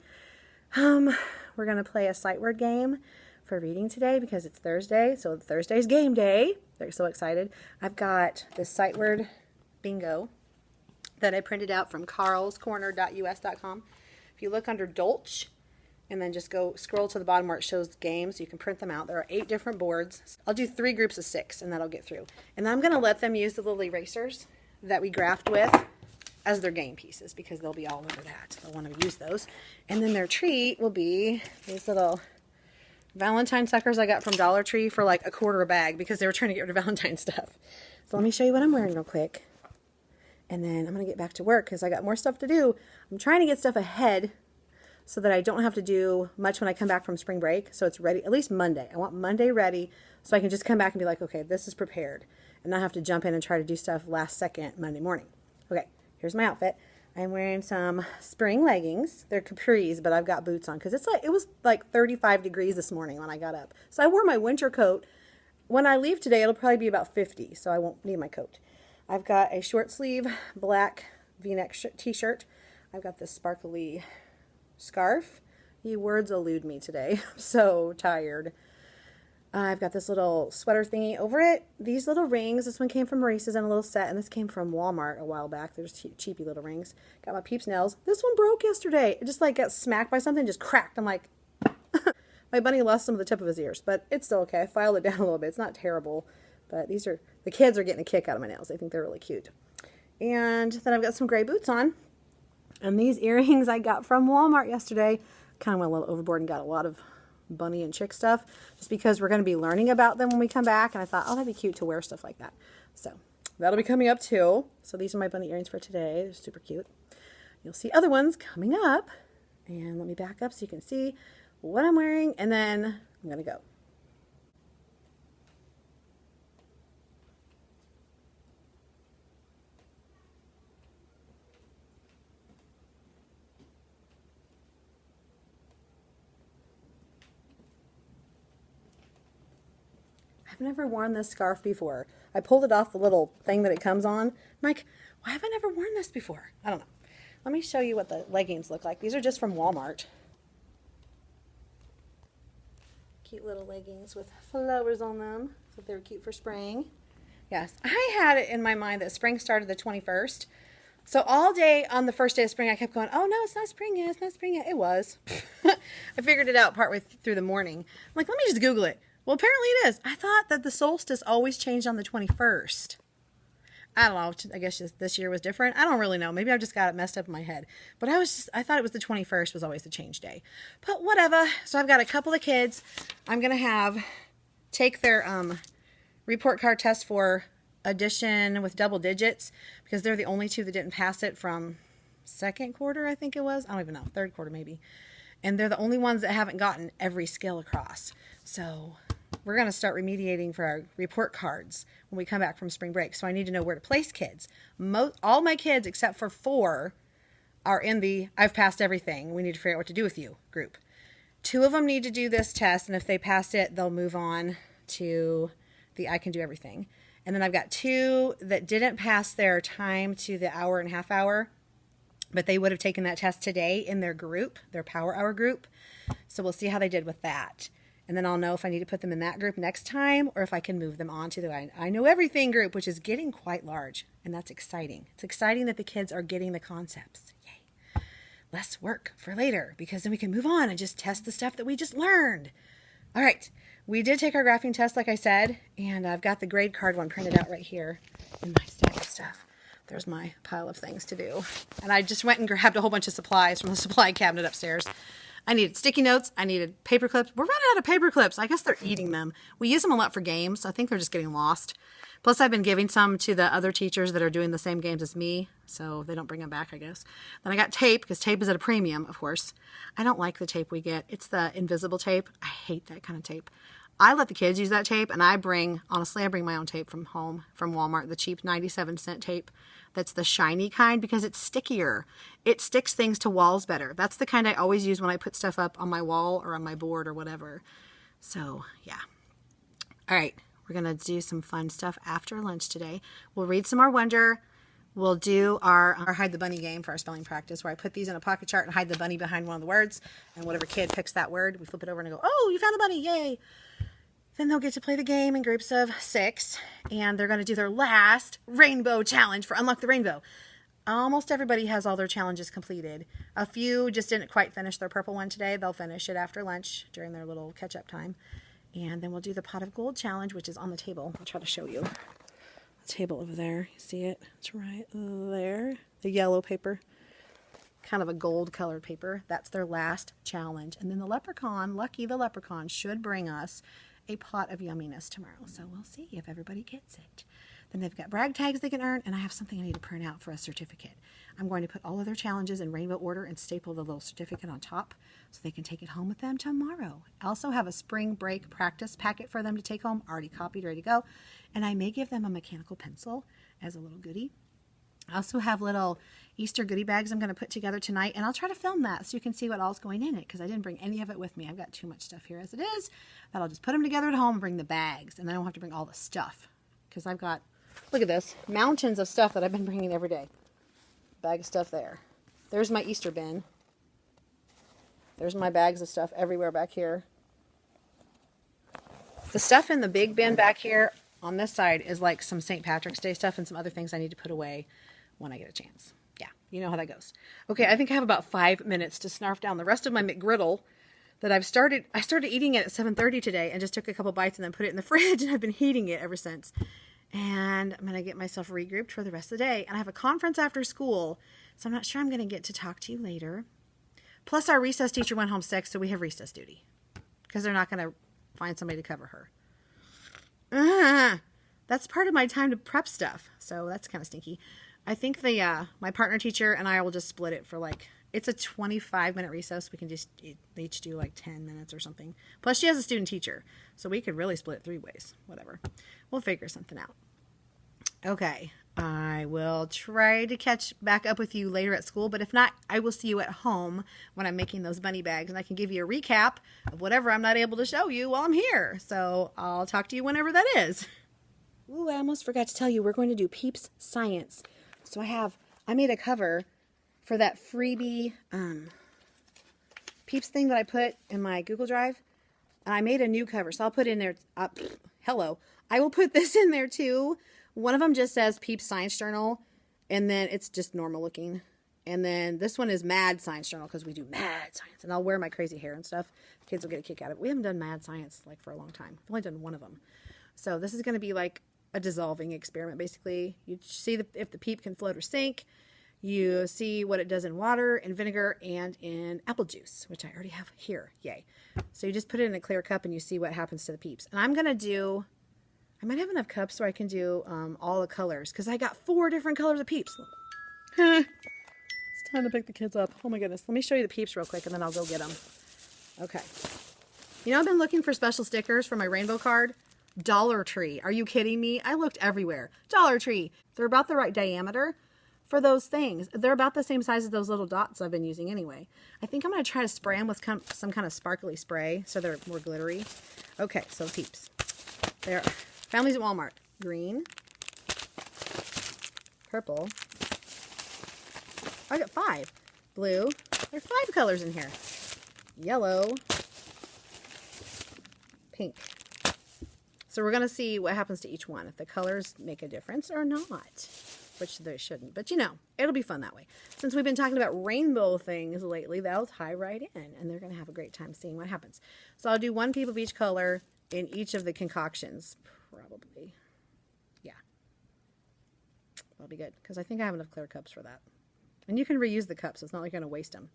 We're going to play a sight word game for reading today because it's Thursday, so Thursday's game day. They're so excited. I've got this sight word bingo that I printed out from carlscorner.us.com. If you look under Dolch and then just go scroll to the bottom where it shows games, you can print them out. There are 8 different boards. I'll do 3 groups of 6 and that'll get through. And then I'm going to let them use the little erasers that we graphed with as their game pieces because they'll be all over that. They'll want to use those. And then their treat will be these little Valentine suckers I got from Dollar Tree for like $1/4 a bag because they were trying to get rid of Valentine stuff. So let me show you what I'm wearing real quick. And then I'm going to get back to work because I got more stuff to do. I'm trying to get stuff ahead so that I don't have to do much when I come back from spring break. So it's ready, at least Monday. I want Monday ready so I can just come back and be like, okay, this is prepared. And not have to jump in and try to do stuff last second Monday morning. Okay, here's my outfit. I'm wearing some spring leggings. They're capris, but I've got boots on because it was like 35 degrees this morning when I got up. So I wore my winter coat. When I leave today, it'll probably be about 50, so I won't need my coat. I've got a short sleeve black V-neck t-shirt. I've got this sparkly scarf. The words elude me today. I'm so tired. I've got this little sweater thingy over it. These little rings, this one came from Maurice's in a little set, and this came from Walmart a while back. There's cheapy little rings. Got my Peeps nails. This one broke yesterday. It just like got smacked by something, just cracked. I'm like, my bunny lost some of the tip of his ears, but it's still okay. I filed it down a little bit. It's not terrible, but the kids are getting a kick out of my nails. They think they're really cute. And then I've got some gray boots on, and these earrings I got from Walmart yesterday. Kind of went a little overboard and got a lot of bunny and chick stuff just because we're going to be learning about them when we come back, and I thought, oh, that'd be cute to wear stuff like that. So that'll be coming up too. So these are my bunny earrings for today. They're super cute. You'll see other ones coming up, and let me back up so you can see what I'm wearing, and then I'm going to go. I've never worn this scarf before. I pulled it off the little thing that it comes on. I'm like, why have I never worn this before? I don't know. Let me show you what the leggings look like. These are just from Walmart. Cute little leggings with flowers on them. So they were cute for spring. Yes, I had it in my mind that spring started the 21st. So all day on the first day of spring, I kept going, oh no, it's not spring yet, it's not spring yet. It was. I figured it out partway through the morning. I'm like, let me just Google it. Well, apparently it is. I thought that the solstice always changed on the 21st. I don't know. I guess this year was different. I don't really know. Maybe I've just got it messed up in my head. But I thought it was the 21st was always the change day. But whatever. So I've got a couple of kids I'm going to take their report card test for addition with double digits because they're the only two that didn't pass it from second quarter, I think it was. I don't even know. Third quarter maybe. And they're the only ones that haven't gotten every skill across. So we're going to start remediating for our report cards when we come back from spring break. So I need to know where to place kids. All my kids, except for 4, are in the I've passed everything. We need to figure out what to do with you group. 2 of them need to do this test, and if they pass it, they'll move on to the I can do everything. And then I've got 2 that didn't pass their time to the hour and a half hour, but they would have taken that test today in their group, their power hour group. So we'll see how they did with that. And then I'll know if I need to put them in that group next time or if I can move them on to the I Know Everything group, which is getting quite large. And that's exciting. It's exciting that the kids are getting the concepts. Yay. Less work for later because then we can move on and just test the stuff that we just learned. All right. We did take our graphing test, like I said, and I've got the grade card one printed out right here in my stack of stuff. There's my pile of things to do. And I just went and grabbed a whole bunch of supplies from the supply cabinet upstairs. I needed sticky notes. I needed paper clips. We're running out of paper clips. I guess they're eating them. We use them a lot for games. So I think they're just getting lost. Plus, I've been giving some to the other teachers that are doing the same games as me. So they don't bring them back, I guess. Then I got tape, because tape is at a premium, of course. I don't like the tape we get. It's the invisible tape. I hate that kind of tape. I let the kids use that tape, and honestly, I bring my own tape from home, from Walmart, the cheap 97-cent tape. That's the shiny kind because it's stickier. It sticks things to walls better. That's the kind I always use when I put stuff up on my wall or on my board or whatever. So, yeah. All right, we're going to do some fun stuff after lunch today. We'll read some more Wonder. We'll do our Hide the Bunny game for our spelling practice where I put these in a pocket chart and hide the bunny behind one of the words. And whatever kid picks that word, we flip it over and I go, oh, you found the bunny, yay. Then they'll get to play the game in groups of 6, and they're going to do their last rainbow challenge for Unlock the Rainbow. Almost everybody has all their challenges completed. A few just didn't quite finish their purple one today. They'll finish it after lunch during their little catch-up time. And then we'll do the Pot of Gold challenge, which is on the table. I'll try to show you. The table over there. You see it? It's right there. The yellow paper. Kind of a gold-colored paper. That's their last challenge. And then the leprechaun, Lucky the leprechaun, should bring us a pot of yumminess tomorrow. So we'll see if everybody gets it. Then they've got brag tags they can earn, and I have something I need to print out for a certificate. I'm going to put all of their challenges in rainbow order and staple the little certificate on top so they can take it home with them tomorrow. I also have a spring break practice packet for them to take home, already copied, ready to go. And I may give them a mechanical pencil as a little goodie. I also have little Easter goodie bags I'm going to put together tonight, and I'll try to film that so you can see what all's going in it, because I didn't bring any of it with me. I've got too much stuff here as it is, but I'll just put them together at home and bring the bags, and then I don't have to bring all the stuff, because I've got, look at this, mountains of stuff that I've been bringing every day. Bag of stuff there. There's my Easter bin. There's my bags of stuff everywhere back here. The stuff in the big bin back here on this side is like some St. Patrick's Day stuff and some other things I need to put away when I get a chance. Yeah, you know how that goes. Okay, I think I have about 5 minutes to snarf down the rest of my McGriddle that I started eating it at 7:30 today and just took a couple bites and then put it in the fridge, and I've been heating it ever since. And I'm going to get myself regrouped for the rest of the day. And I have a conference after school, so I'm not sure I'm going to get to talk to you later. Plus, our recess teacher went home sick, so we have recess duty because they're not going to find somebody to cover her. That's part of my time to prep stuff, so that's kind of stinky. I think my partner teacher and I will just split it for it's a 25-minute recess. We can just each do 10 minutes or something. Plus, she has a student teacher, so we could really split it 3 ways. Whatever. We'll figure something out. Okay. I will try to catch back up with you later at school, but if not, I will see you at home when I'm making those bunny bags, and I can give you a recap of whatever I'm not able to show you while I'm here. So I'll talk to you whenever that is. Ooh, I almost forgot to tell you, we're going to do Peeps Science. So I made a cover for that freebie Peeps thing that I put in my Google Drive. And I made a new cover, so I'll put in there, hello. I will put this in there too. One of them just says Peeps Science Journal, and then it's just normal looking. And then this one is Mad Science Journal, because we do Mad Science. And I'll wear my crazy hair and stuff. The kids will get a kick out of it. We haven't done Mad Science for a long time. We've only done one of them. So this is going to be like a dissolving experiment, basically. You see if the peep can float or sink. You see what it does in water, in vinegar, and in apple juice, which I already have here. Yay. So you just put it in a clear cup, and you see what happens to the peeps. And I'm going to do... I might have enough cups so I can do all the colors, because I got 4 different colors of Peeps. It's time to pick the kids up. Oh my goodness. Let me show you the Peeps real quick, and then I'll go get them. Okay. You know, I've been looking for special stickers for my rainbow card. Dollar Tree. Are you kidding me? I looked everywhere. Dollar Tree. They're about the right diameter for those things. They're about the same size as those little dots I've been using anyway. I think I'm going to try to spray them with some kind of sparkly spray so they're more glittery. Okay, so Peeps. They're... Families at Walmart. Green. Purple. I got 5. Blue. There's 5 colors in here. Yellow. Pink. So we're going to see what happens to each one. If the colors make a difference or not. Which they shouldn't. But you know, it'll be fun that way. Since we've been talking about rainbow things lately, that'll tie right in. And they're going to have a great time seeing what happens. So I'll do 1 peep of each color in each of the concoctions. Probably. Yeah. That'll be good, because I think I have enough clear cups for that. And you can reuse the cups. So it's not like you're going to waste them.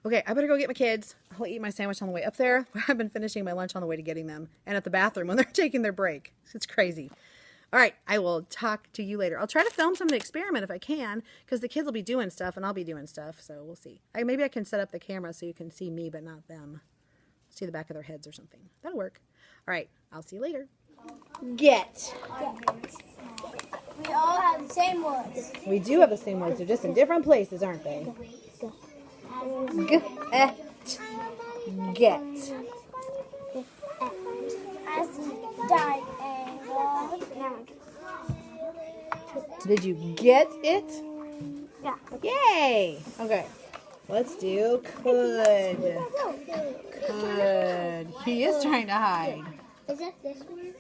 Okay, I better go get my kids. I'll eat my sandwich on the way up there. I've been finishing my lunch on the way to getting them. And at the bathroom when they're taking their break. It's crazy. All right, I will talk to you later. I'll try to film some of the experiment if I can, because the kids will be doing stuff and I'll be doing stuff. So we'll see. Maybe I can set up the camera so you can see me but not them. See the back of their heads or something. That'll work. All right, I'll see you later. Get. We all have the same words. We do have the same words. They're just in different places, aren't they? Get. Did you get it? Yeah. Yay! Okay. Let's do could. Could. He is trying to hide. Is that this one?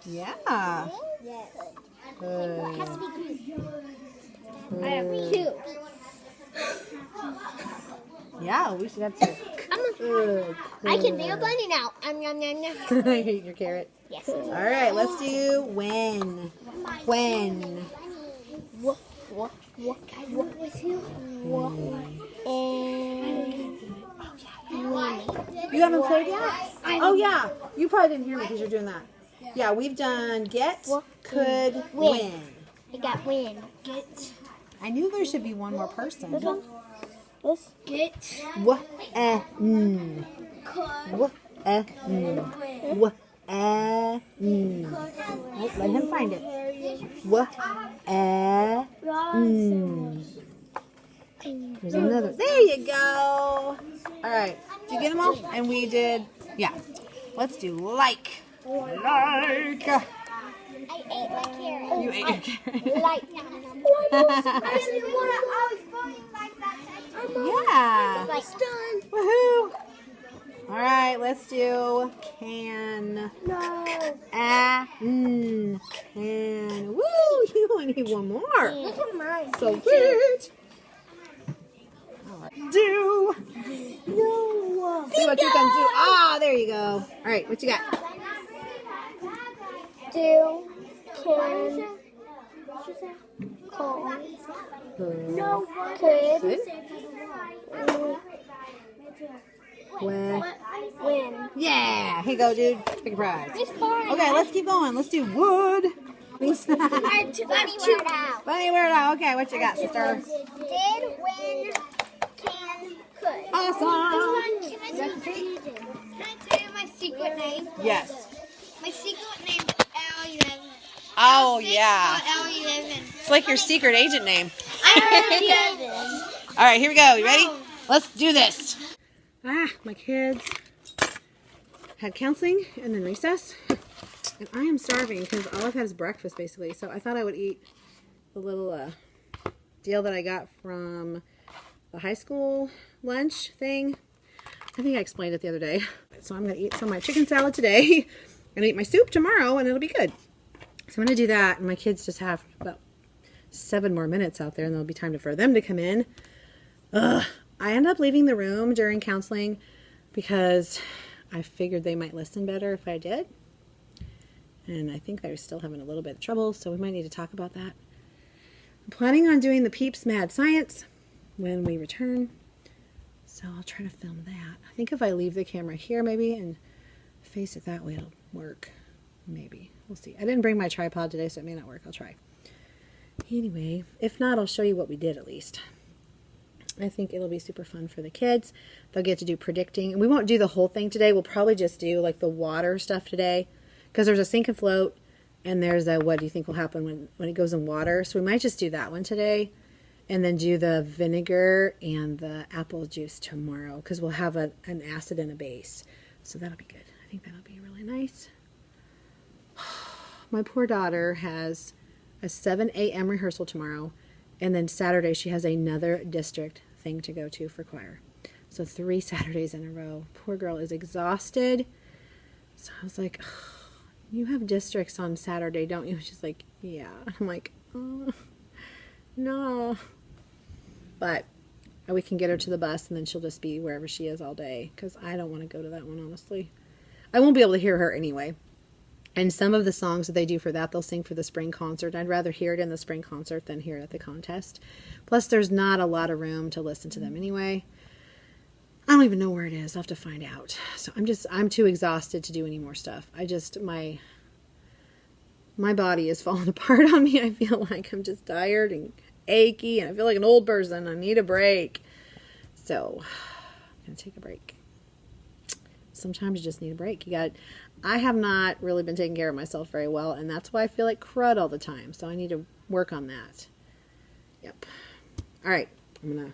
Yeah. Yes. Could. It has to be green. I have 2. Yeah, we should have 2. I can be a bunny now. I hate your carrot. Yes. All right, let's do when. When. What? Can I work with you? You haven't played yet? Oh, yeah. You probably didn't hear me because you're doing that. Yeah, we've done get, could, win. I got win. Get. I knew there should be one more person. This one? This? Get. What? Could. What? Let him find it. There's another. There you go. All right. Did you get them all? And we did. Yeah. Let's do like. Like. I ate my carrot. You ate your carrot. Like. Yeah. Like. Done. Woohoo. All right. Let's do can. No. Can. Woo. You only need one more. Look at mine. So good. Do. No. See what you can do. Ah, there you go. All right, what you got? Do. Can. Call. No. Could. When. Win. Yeah. Here you go, dude. Pick a prize. It's fine. Okay, let's keep going. Let's do wood. Funny word out. Funny word out. Okay, what you got, sister? Did, win, can, could. Awesome. Can I tell you my secret name? Yes. My secret name is L11. Oh, L6 yeah. or L11. It's like your secret agent name. I'm 11. All right, here we go. You ready? Let's do this. Ah, my kids had counseling and then recess. And I am starving because all I've had is breakfast, basically. So I thought I would eat the little deal that I got from the high school lunch thing. I think I explained it the other day. So I'm going to eat some of my chicken salad today. I'm going to eat my soup tomorrow, and it'll be good. So I'm going to do that. And my kids just have about 7 more minutes out there, and there'll be time for them to come in. Ugh. I ended up leaving the room during counseling because I figured they might listen better if I did. And I think they're still having a little bit of trouble, so we might need to talk about that. I'm planning on doing the Peeps Mad Science when we return, so I'll try to film that. I think if I leave the camera here maybe and face it that way, it'll work. Maybe. We'll see. I didn't bring my tripod today, so it may not work. I'll try. Anyway, if not, I'll show you what we did at least. I think it'll be super fun for the kids. They'll get to do predicting. And we won't do the whole thing today. We'll probably just do like the water stuff today. Because there's a sink and float, and there's a what do you think will happen when it goes in water. So we might just do that one today, and then do the vinegar and the apple juice tomorrow, because we'll have an acid and a base. So that'll be good. I think that'll be really nice. My poor daughter has a 7 a.m. rehearsal tomorrow, and then Saturday she has another district thing to go to for choir. So 3 Saturdays in a row. Poor girl is exhausted. So I was like, oh, you have districts on Saturday, don't you? She's like, yeah. I'm like, oh, no. But we can get her to the bus, and then she'll just be wherever she is all day, because I don't want to go to that one, honestly. I won't be able to hear her anyway. And some of the songs that they do for that, they'll sing for the spring concert. I'd rather hear it in the spring concert than hear it at the contest. Plus, there's not a lot of room to listen to them anyway. I don't even know where it is. I'll have to find out. So I'm too exhausted to do any more stuff. My body is falling apart on me. I feel like I'm just tired and achy, and I feel like an old person. I need a break. So I'm going to take a break. Sometimes you just need a break. I have not really been taking care of myself very well, and that's why I feel like crud all the time. So I need to work on that. Yep. All right.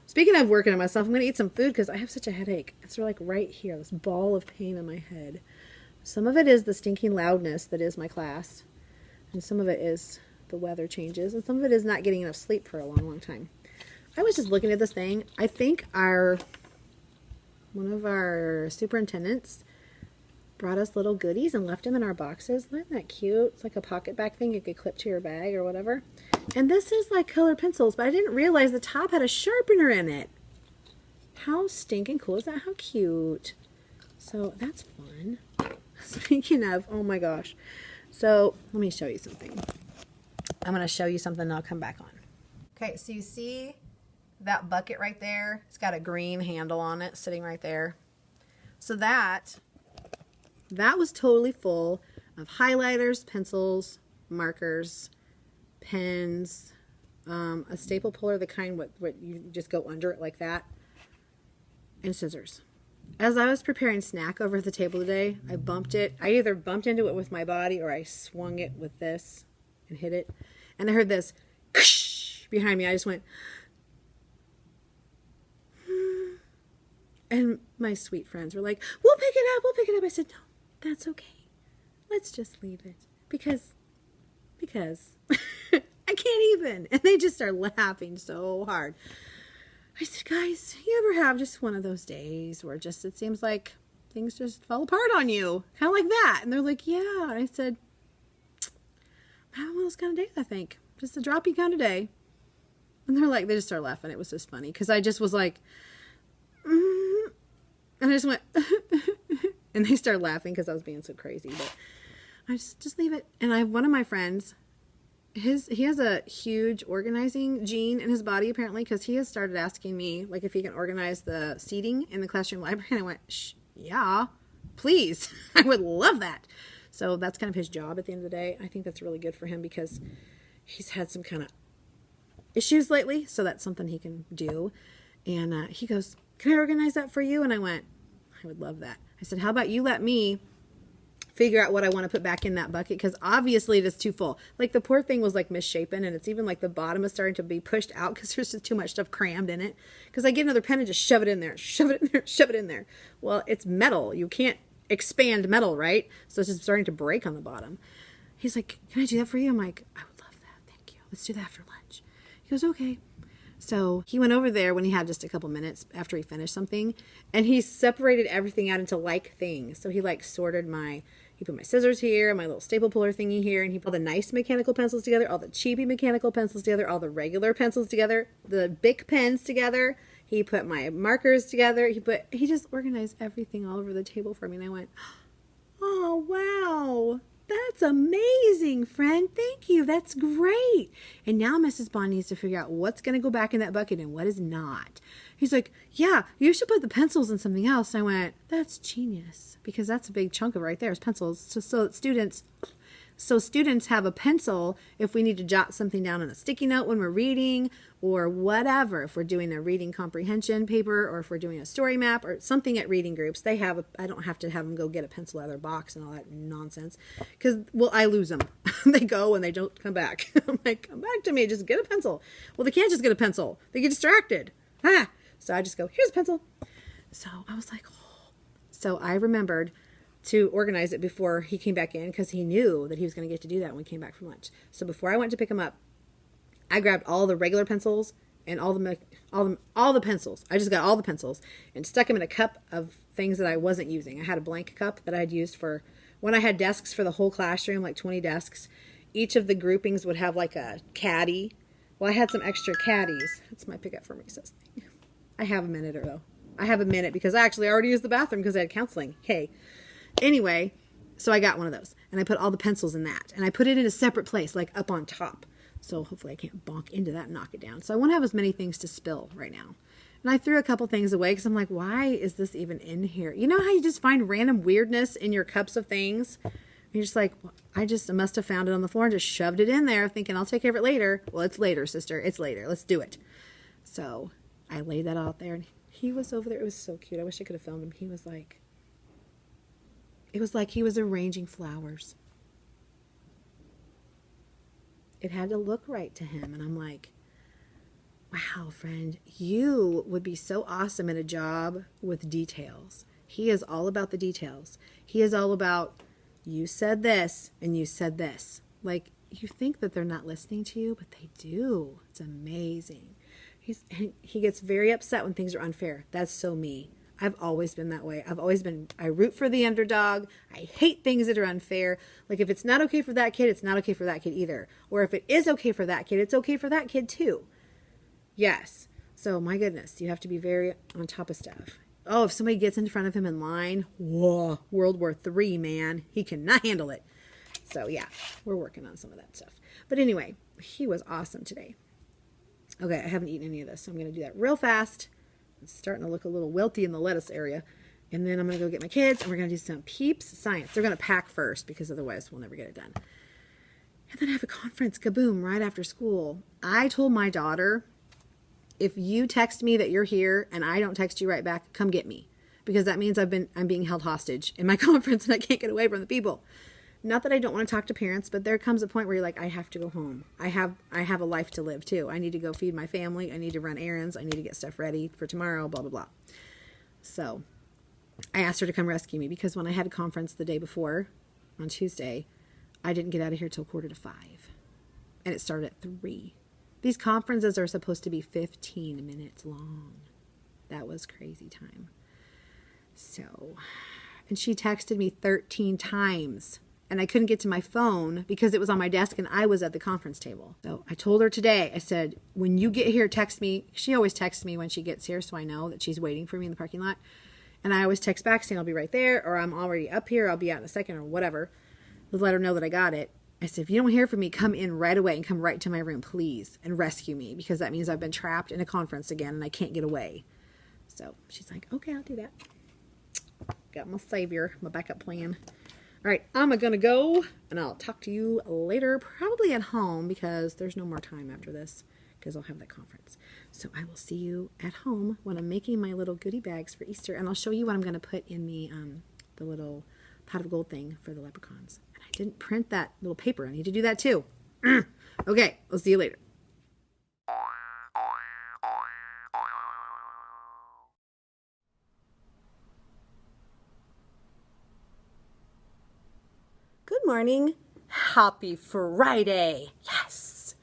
Speaking of working on myself, I'm going to eat some food because I have such a headache. It's like right here, this ball of pain in my head. Some of it is the stinking loudness that is my class, and some of it is the weather changes, and some of it is not getting enough sleep for a long, long time. I was just looking at this thing. I think one of our superintendents brought us little goodies and left them in our boxes. Isn't that cute? It's like a pocket back thing you could clip to your bag or whatever. And this is like colored pencils, but I didn't realize the top had a sharpener in it. How stinking cool is that? How cute. So that's fun. Speaking of, oh my gosh. So let me show you something. I'm going to show you something and I'll come back on. Okay, so you see that bucket right there? It's got a green handle on it sitting right there. So that was totally full of highlighters, pencils, markers, pens, a staple puller, the kind what you just go under it like that, and scissors. As I was preparing snack over at the table today, I bumped it. I either bumped into it with my body or I swung it with this and hit it. And I heard this behind me. I just went, and my sweet friends were like, we'll pick it up, we'll pick it up. I said, no, that's okay. Let's just leave it. Because I can't even. And they just are laughing so hard. I said, guys, you ever have just one of those days where just it seems like things just fell apart on you? Kind of like that. And they're like, yeah. And I said, I'm having one of those kind of days, I think. Just a droppy kind of day. And they're like, they just started laughing. It was just funny. Because I just was like, and I just went, and they started laughing because I was being so crazy. But I just leave it. And I have one of my friends, he has a huge organizing gene in his body apparently, because he has started asking me like if he can organize the seating in the classroom library. And I went, yeah, please. I would love that. So that's kind of his job at the end of the day. I think that's really good for him because he's had some kind of issues lately. So that's something he can do. And he goes, can I organize that for you? And I went, I would love that. I said, how about you let me figure out what I want to put back in that bucket, because obviously it is too full. Like the poor thing was like misshapen, and it's even like the bottom is starting to be pushed out because there's just too much stuff crammed in it. Because I get another pen and just shove it in there, shove it in there, shove it in there. Well, it's metal. You can't expand metal, right? So it's just starting to break on the bottom. He's like, can I do that for you? I'm like, I would love that. Thank you. Let's do that after lunch. He goes, okay. So he went over there when he had just a couple minutes after he finished something, and he separated everything out into like things. So he like sorted he put my scissors here, my little staple puller thingy here, and he put all the nice mechanical pencils together, all the cheapy mechanical pencils together, all the regular pencils together, the Bic pens together. He put my markers together. He just organized everything all over the table for me. And I went, oh, wow. That's amazing, friend. Thank you. That's great. And now Mrs. Bond needs to figure out what's going to go back in that bucket and what is not. He's like, yeah, you should put the pencils in something else. And I went, that's genius, because that's a big chunk of right there is pencils. So students have a pencil if we need to jot something down on a sticky note when we're reading or whatever. If we're doing a reading comprehension paper or if we're doing a story map or something at reading groups, I don't have to have them go get a pencil out of their box and all that nonsense. Because, well, I lose them. They go and they don't come back. I'm like, come back to me. Just get a pencil. Well, they can't just get a pencil. They get distracted. So I just go, here's a pencil. So I was like, oh. So I remembered to organize it before he came back in, because he knew that he was going to get to do that when we came back from lunch. So before I went to pick him up, I grabbed all the regular pencils and all the pencils. I just got all the pencils and stuck them in a cup of things that I wasn't using. I had a blank cup that I had used for when I had desks for the whole classroom, like 20 desks. Each of the groupings would have like a caddy. Well, I had some extra caddies. That's my pick up from recess thing. I have a minute or though. I have a minute because I actually already used the bathroom because I had counseling. Okay. Anyway, so I got one of those and I put all the pencils in that and I put it in a separate place, like up on top. So hopefully I can't bonk into that and knock it down. So I won't have as many things to spill right now. And I threw a couple things away because I'm like, why is this even in here? You know how you just find random weirdness in your cups of things? And you're just like, well, I must have found it on the floor and just shoved it in there thinking I'll take care of it later. Well, it's later, sister. It's later. Let's do it. So I laid that out there and he was over there. It was so cute. I wish I could have filmed him. He was like, it was like he was arranging flowers. It had to look right to him. And I'm like, wow, friend, you would be so awesome at a job with details. He is all about the details. He is all about, you said this and you said this. Like, you think that they're not listening to you, but they do. It's amazing. He gets very upset when things are unfair. That's so me. I've always been that way. I root for the underdog. I hate things that are unfair. Like if it's not okay for that kid, it's not okay for that kid either. Or if it is okay for that kid, it's okay for that kid too. Yes. So my goodness, you have to be very on top of stuff. Oh, if somebody gets in front of him in line, whoa, World War III, man. He cannot handle it. So yeah, we're working on some of that stuff. But anyway, he was awesome today. Okay, I haven't eaten any of this, so I'm going to do that real fast. It's starting to look a little wilty in the lettuce area. And then I'm going to go get my kids, and we're going to do some Peeps science. They're going to pack first, because otherwise we'll never get it done. And then I have a conference, kaboom, right after school. I told my daughter, if you text me that you're here and I don't text you right back, come get me. Because that means I'm being held hostage in my conference and I can't get away from the people. Not that I don't want to talk to parents, but there comes a point where you're like, I have to go home. I have a life to live too. I need to go feed my family. I need to run errands. I need to get stuff ready for tomorrow, blah, blah, blah. So I asked her to come rescue me because when I had a conference the day before on Tuesday, I didn't get out of here till 4:45 and it started at 3. These conferences are supposed to be 15 minutes long. That was crazy time. So, and she texted me 13 times and I couldn't get to my phone because it was on my desk and I was at the conference table. So I told her today, I said, when you get here, text me. She always texts me when she gets here, so I know that she's waiting for me in the parking lot. And I always text back saying I'll be right there, or I'm already up here, I'll be out in a second, or whatever. Let her know that I got it. I said, if you don't hear from me, come in right away and come right to my room, please, and rescue me, because that means I've been trapped in a conference again and I can't get away. So she's like, okay, I'll do that. Got my savior, my backup plan. All right, I'm going to go, and I'll talk to you later, probably at home, because there's no more time after this, because I'll have that conference. So I will see you at home when I'm making my little goodie bags for Easter, and I'll show you what I'm going to put in the little pot of gold thing for the leprechauns. And I didn't print that little paper. I need to do that too. Okay, I'll see you later. Good morning. Happy Friday. Yes.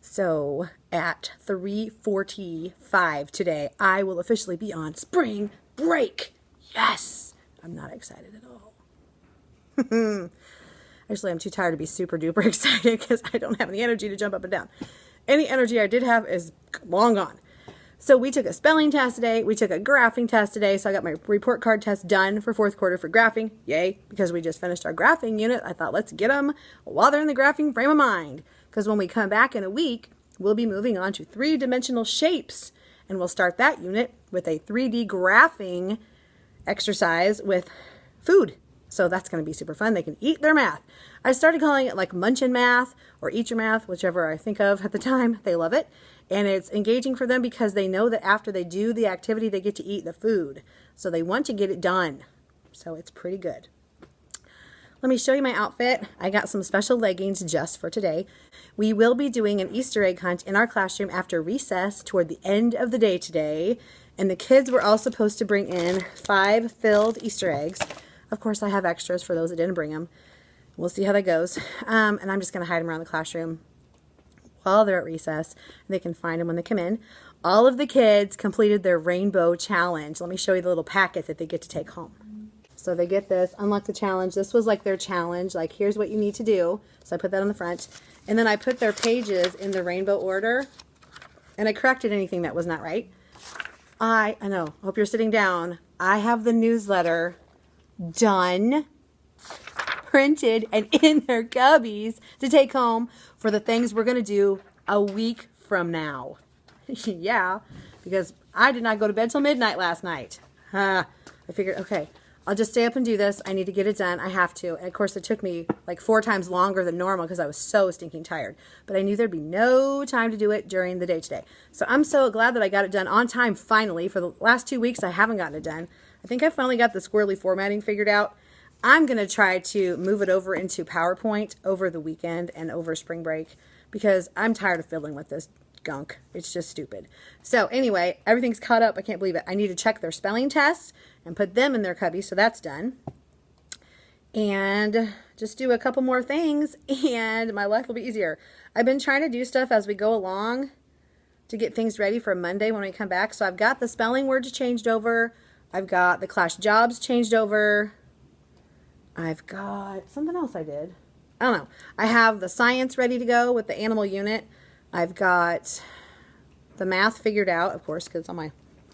So at 3:45 today, I will officially be on spring break. Yes. I'm not excited at all. Actually, I'm too tired to be super duper excited because I don't have any energy to jump up and down. Any energy I did have is long gone. So we took a spelling test today. We took a graphing test today. So I got my report card test done for 4th quarter for graphing. Yay. Because we just finished our graphing unit. I thought, let's get them while they're in the graphing frame of mind. Because when we come back in a week, we'll be moving on to 3-dimensional shapes. And we'll start that unit with a 3D graphing exercise with food. So that's going to be super fun. They can eat their math. I started calling it like munchin' math or eat your math, whichever I think of at the time. They love it. And it's engaging for them because they know that after they do the activity, they get to eat the food. So they want to get it done. So it's pretty good. Let me show you my outfit. I got some special leggings just for today. We will be doing an Easter egg hunt in our classroom after recess toward the end of the day today. And the kids were all supposed to bring in 5 filled Easter eggs. Of course, I have extras for those that didn't bring them. We'll see how that goes. And I'm just going to hide them around the classroom while they're at recess. They can find them when they come in. All of the kids completed their rainbow challenge. Let me show you the little packet that they get to take home. So they get this, unlock the challenge. This was like their challenge, like here's what you need to do. So I put that on the front. And then I put their pages in the rainbow order. And I corrected anything that was not right. I know, hope you're sitting down. I have the newsletter done, printed, and in their cubbies to take home for the things we're going to do a week from now. Yeah, because I did not go to bed till midnight last night. I figured, okay, I'll just stay up and do this. I need to get it done. I have to. And of course, it took me like 4 times longer than normal because I was so stinking tired. But I knew there'd be no time to do it during the day today. So I'm so glad that I got it done on time finally. For the last 2 weeks, I haven't gotten it done. I think I finally got the squirrely formatting figured out. I'm going to try to move it over into PowerPoint over the weekend and over spring break because I'm tired of fiddling with this gunk. It's just stupid. So anyway, everything's caught up. I can't believe it. I need to check their spelling tests and put them in their cubby, so that's done. And just do a couple more things and my life will be easier. I've been trying to do stuff as we go along to get things ready for Monday when we come back. So I've got the spelling words changed over. I've got the class jobs changed over. I've got something else I did. I don't know. I have the science ready to go with the animal unit. I've got the math figured out, of course, because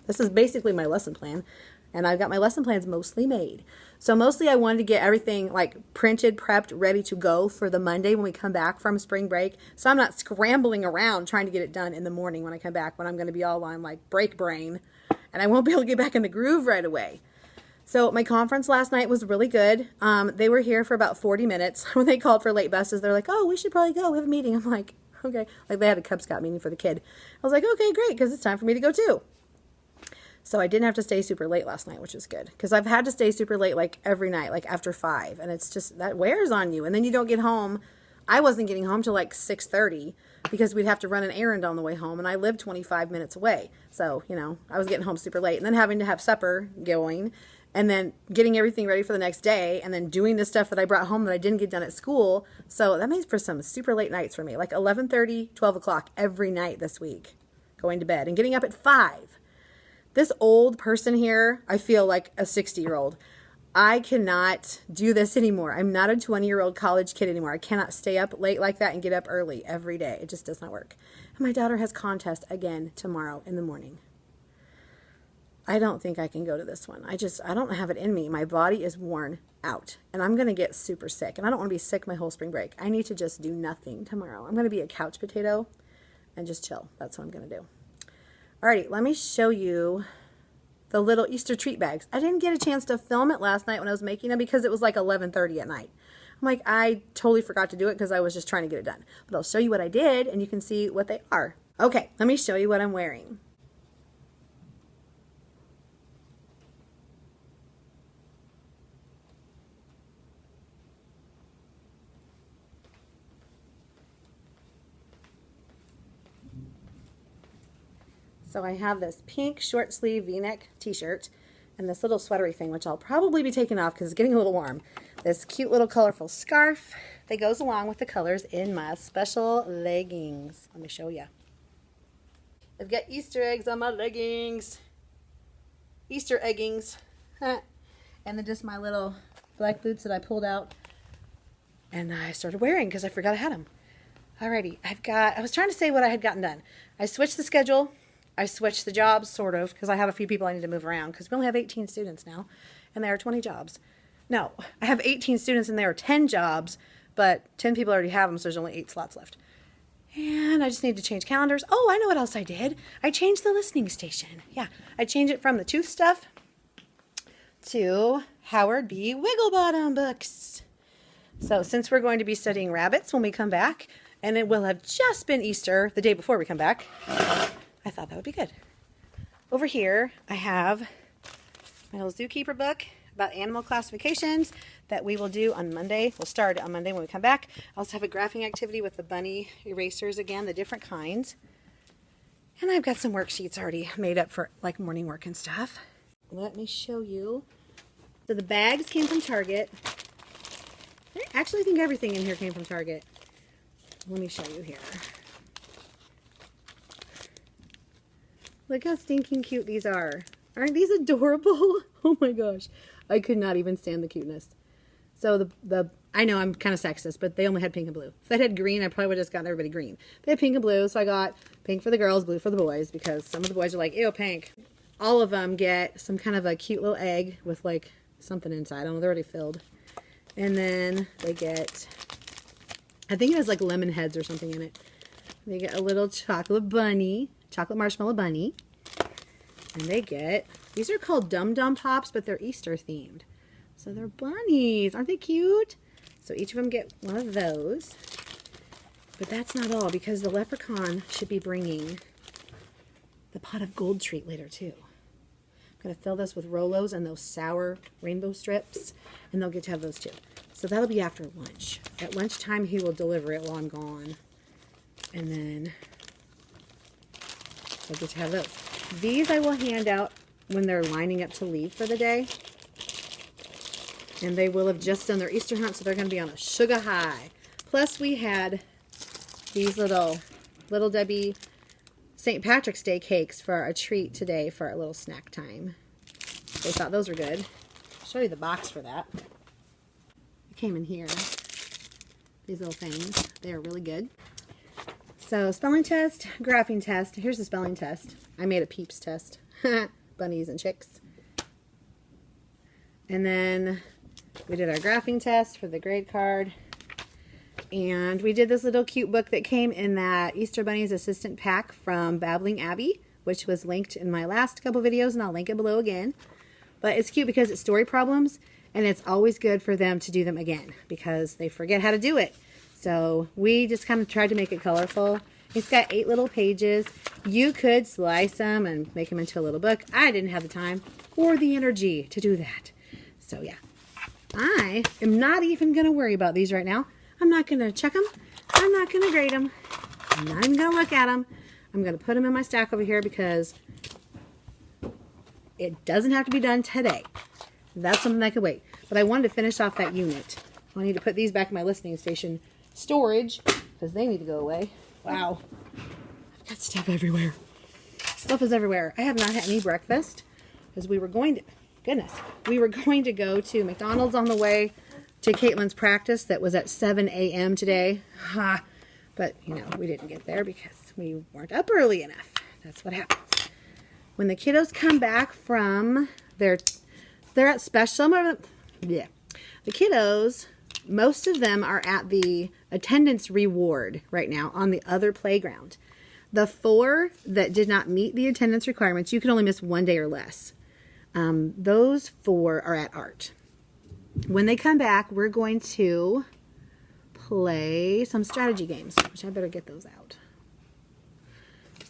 this is basically my lesson plan. And I've got my lesson plans mostly made. So mostly I wanted to get everything like printed, prepped, ready to go for the Monday when we come back from spring break. So I'm not scrambling around trying to get it done in the morning when I come back, when I'm going to be all on like break brain. And I won't be able to get back in the groove right away. So my conference last night was really good. They were here for about 40 minutes. When they called for late buses, they're like, oh, we should probably go. We have a meeting. I'm like, okay. Like they had a Cub Scout meeting for the kid. I was like, okay, great, because it's time for me to go too. So I didn't have to stay super late last night, which was good. Because I've had to stay super late like every night, like after 5. And it's just, that wears on you. And then you don't get home. I wasn't getting home till like 6:30 because we'd have to run an errand on the way home. And I live 25 minutes away. So, you know, I was getting home super late. And then having to have supper going. And then getting everything ready for the next day. And then doing the stuff that I brought home that I didn't get done at school. So that made for some super late nights for me. Like 11:30, 12 o'clock every night this week. Going to bed and getting up at 5. This old person here, I feel like a 60-year-old. I cannot do this anymore. I'm not a 20-year-old college kid anymore. I cannot stay up late like that and get up early every day. It just does not work. And my daughter has contest again tomorrow in the morning. I don't think I can go to this one. I don't have it in me. My body is worn out and I'm going to get super sick. And I don't want to be sick my whole spring break. I need to just do nothing tomorrow. I'm going to be a couch potato and just chill. That's what I'm going to do. Alrighty, let me show you the little Easter treat bags. I didn't get a chance to film it last night when I was making them because it was like 11:30 at night. I'm like, I totally forgot to do it because I was just trying to get it done. But I'll show you what I did and you can see what they are. Okay, let me show you what I'm wearing. So I have this pink short sleeve v-neck t-shirt and this little sweatery thing, which I'll probably be taking off because it's getting a little warm. This cute little colorful scarf that goes along with the colors in my special leggings. Let me show you. I've got Easter eggs on my leggings. Easter eggings. And then just my little black boots that I pulled out and I started wearing because I forgot I had them. Alrighty, I was trying to say what I had gotten done. I switched the schedule. I switched the jobs, sort of, because I have a few people I need to move around, because we only have 18 students now, and there are 20 jobs. No, I have 18 students, and there are 10 jobs, but 10 people already have them, so there's only 8 slots left. And I just need to change calendars. Oh, I know what else I did. I changed the listening station. Yeah, I changed it from the tooth stuff to Howard B. Wigglebottom books. So since we're going to be studying rabbits when we come back, and it will have just been Easter the day before we come back, I thought that would be good. Over here, I have my little zookeeper book about animal classifications that we will do on Monday. We'll start on Monday when we come back. I also have a graphing activity with the bunny erasers again, the different kinds. And I've got some worksheets already made up for like morning work and stuff. Let me show you. So the bags came from Target. I actually think everything in here came from Target. Let me show you here. Look how stinking cute these are. Aren't these adorable? Oh my gosh. I could not even stand the cuteness. So I know I'm kind of sexist, but they only had pink and blue. If they had green, I probably would have just gotten everybody green. They had pink and blue, so I got pink for the girls, blue for the boys, because some of the boys are like, ew, pink. All of them get some kind of a cute little egg with like something inside. I don't know, they're already filled. And then they get, I think it has like lemon heads or something in it. They get a little chocolate bunny. Chocolate marshmallow bunny. And they get, these are called Dum Dum Pops, but they're Easter themed. So they're bunnies. Aren't they cute? So each of them get one of those. But that's not all, because the leprechaun should be bringing the pot of gold treat later too. I'm going to fill this with Rolos and those sour rainbow strips, and they'll get to have those too. So that'll be after lunch. At lunchtime, he will deliver it while I'm gone. And then I get to have those. These I will hand out when they're lining up to leave for the day. And they will have just done their Easter hunt, so they're going to be on a sugar high. Plus we had these little Debbie St. Patrick's Day cakes for a treat today for our little snack time. They thought those were good. I'll show you the box for that. It came in here. These little things. They are really good. So, spelling test, graphing test. Here's the spelling test. I made a Peeps test. Bunnies and chicks. And then we did our graphing test for the grade card. And we did this little cute book that came in that Easter Bunnies Assistant Pack from Babbling Abby, which was linked in my last couple videos, and I'll link it below again. But it's cute because it's story problems, and it's always good for them to do them again because they forget how to do it. So we just kind of tried to make it colorful, It's got 8 little pages. You could slice them and make them into a little book. I didn't have the time or the energy to do that. So yeah, I am not even going to worry about these right now. I'm not going to check them. I'm not going to grade them. I'm not even going to look at them. I'm going to put them in my stack over here because it doesn't have to be done today. That's something that could wait. But I wanted to finish off that unit. I need to put these back in my listening station storage because they need to go away. Wow. I've got stuff everywhere. Stuff is everywhere. I have not had any breakfast because we were going to, goodness, we were going to go to McDonald's on the way to Caitlin's practice that was at 7 a.m. today. Ha. But, you know, we didn't get there because we weren't up early enough. That's what happens. When the kiddos come back from they're at special, yeah. The kiddos, most of them are at the attendance reward right now on the other playground. The 4 that did not meet the attendance requirements, you can only miss 1 day or less. Those 4 are at art. When they come back, we're going to play some strategy games, which I better get those out.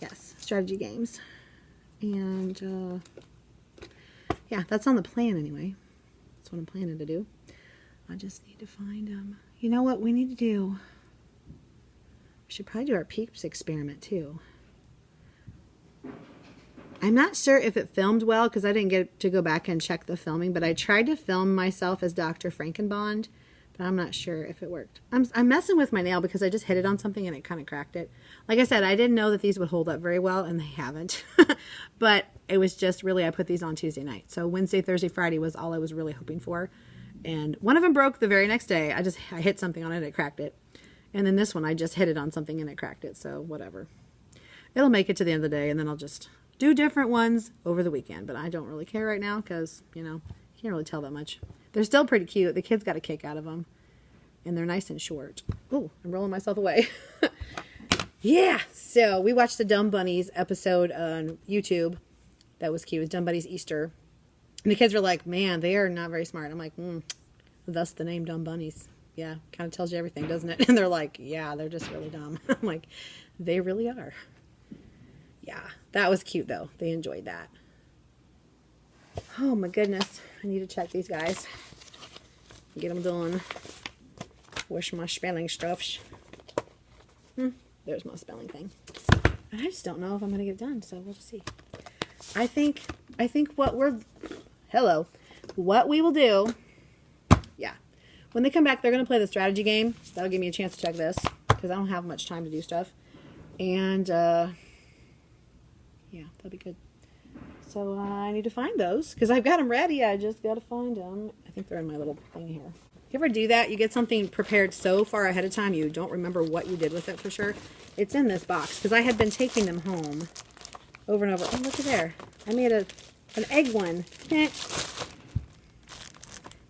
Yes, strategy games. And yeah, that's on the plan anyway. That's what I'm planning to do. I just need to find them. You know what we need to do? We should probably do our Peeps experiment too. I'm not sure if it filmed well because I didn't get to go back and check the filming, but I tried to film myself as Dr. Frankenbond, but I'm not sure if it worked. I'm messing with my nail because I just hit it on something and it kind of cracked it. Like I said, I didn't know that these would hold up very well, and they haven't. But it was just really, I put these on Tuesday night. So Wednesday, Thursday, Friday was all I was really hoping for. And one of them broke the very next day. I hit something on it and it cracked it. And then this one, I just hit it on something and it cracked it. So whatever. It'll make it to the end of the day, and then I'll just do different ones over the weekend. But I don't really care right now because, you know, you can't really tell that much. They're still pretty cute. The kids got a kick out of them. And they're nice and short. Oh, I'm rolling myself away. Yeah, so we watched the Dumb Bunnies episode on YouTube. That was cute. It was Dumb Bunnies Easter. And the kids were like, man, they are not very smart. I'm like, thus the name Dumb Bunnies. Yeah, kind of tells you everything, doesn't it? And they're like, yeah, they're just really dumb. I'm like, they really are. Yeah, that was cute, though. They enjoyed that. Oh, my goodness. I need to check these guys. Get them done. Where's my spelling stuff? There's my spelling thing. I just don't know if I'm going to get it done, so we'll just see. I think what we will do, yeah. When they come back, they're going to play the strategy game. That'll give me a chance to check this, because I don't have much time to do stuff. And, yeah, that'll be good. So, I need to find those, because I've got them ready. I just got to find them. I think they're in my little thing here. You ever do that? You get something prepared so far ahead of time, you don't remember what you did with it for sure. It's in this box, because I had been taking them home over and over. Oh, look at there. I made an egg one.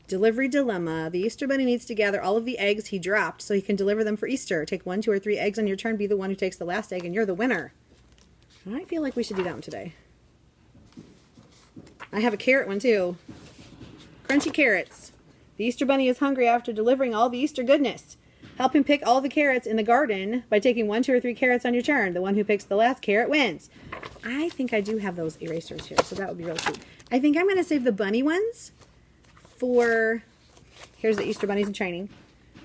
Delivery dilemma. The Easter Bunny needs to gather all of the eggs he dropped so he can deliver them for Easter. Take 1, 2, or 3 eggs on your turn. Be the one who takes the last egg, and you're the winner. I feel like we should do that one today. I have a carrot one, too. Crunchy carrots. The Easter Bunny is hungry after delivering all the Easter goodness. Help him pick all the carrots in the garden by taking 1, 2, or 3 carrots on your turn. The one who picks the last carrot wins. I think I do have those erasers here, so that would be really sweet. I think I'm going to save the bunny ones for... Here's the Easter Bunnies in training.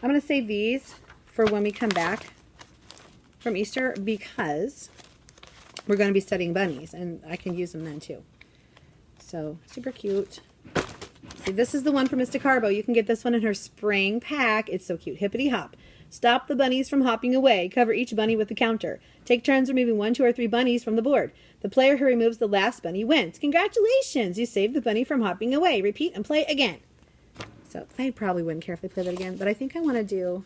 I'm going to save these for when we come back from Easter because we're going to be studying bunnies, and I can use them then too. So, super cute. See, this is the one from Mr. Carbo. You can get this one in her spring pack. It's so cute. Hippity hop. Stop the bunnies from hopping away. Cover each bunny with the counter. Take turns removing 1, 2, or 3 bunnies from the board. The player who removes the last bunny wins. Congratulations! You saved the bunny from hopping away. Repeat and play again. So, I probably wouldn't care if they play that again, but I think I want to do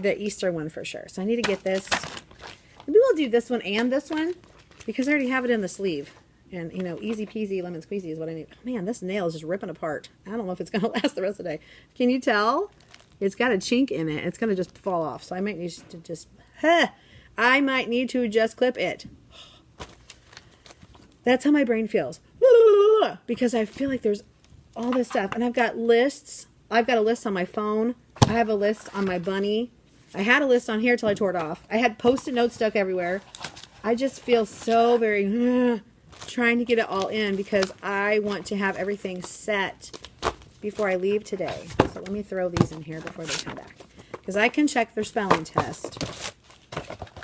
the Easter one for sure. So, I need to get this. Maybe we'll do this one and this one because I already have it in the sleeve. And, you know, easy peasy lemon squeezy is what I need. Oh, man, this nail is just ripping apart. I don't know if it's going to last the rest of the day. Can you tell? It's got a chink in it. It's going to just fall off. So I might need to just... I might need to just clip it. That's how my brain feels. Because I feel like there's all this stuff. And I've got lists. I've got a list on my phone. I have a list on my bunny I had a list on here till I tore it off. I had Post-it notes stuck everywhere. I just feel so very trying to get it all in because I want to have everything set before I leave today. So let me throw these in here before they come back. Because I can check their spelling test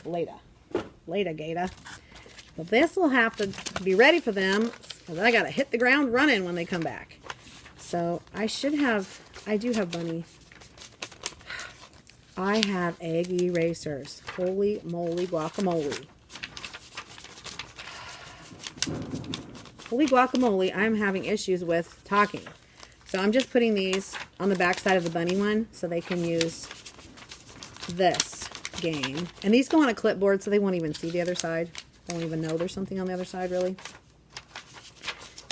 later. Later, Gata. But this will have to be ready for them because I got to hit the ground running when they come back. So I do have Bunny. I have egg erasers. Holy moly guacamole. Holy guacamole, I'm having issues with talking. So I'm just putting these on the back side of the Bunny one so they can use this game. And these go on a clipboard so they won't even see the other side. They won't even know there's something on the other side, really.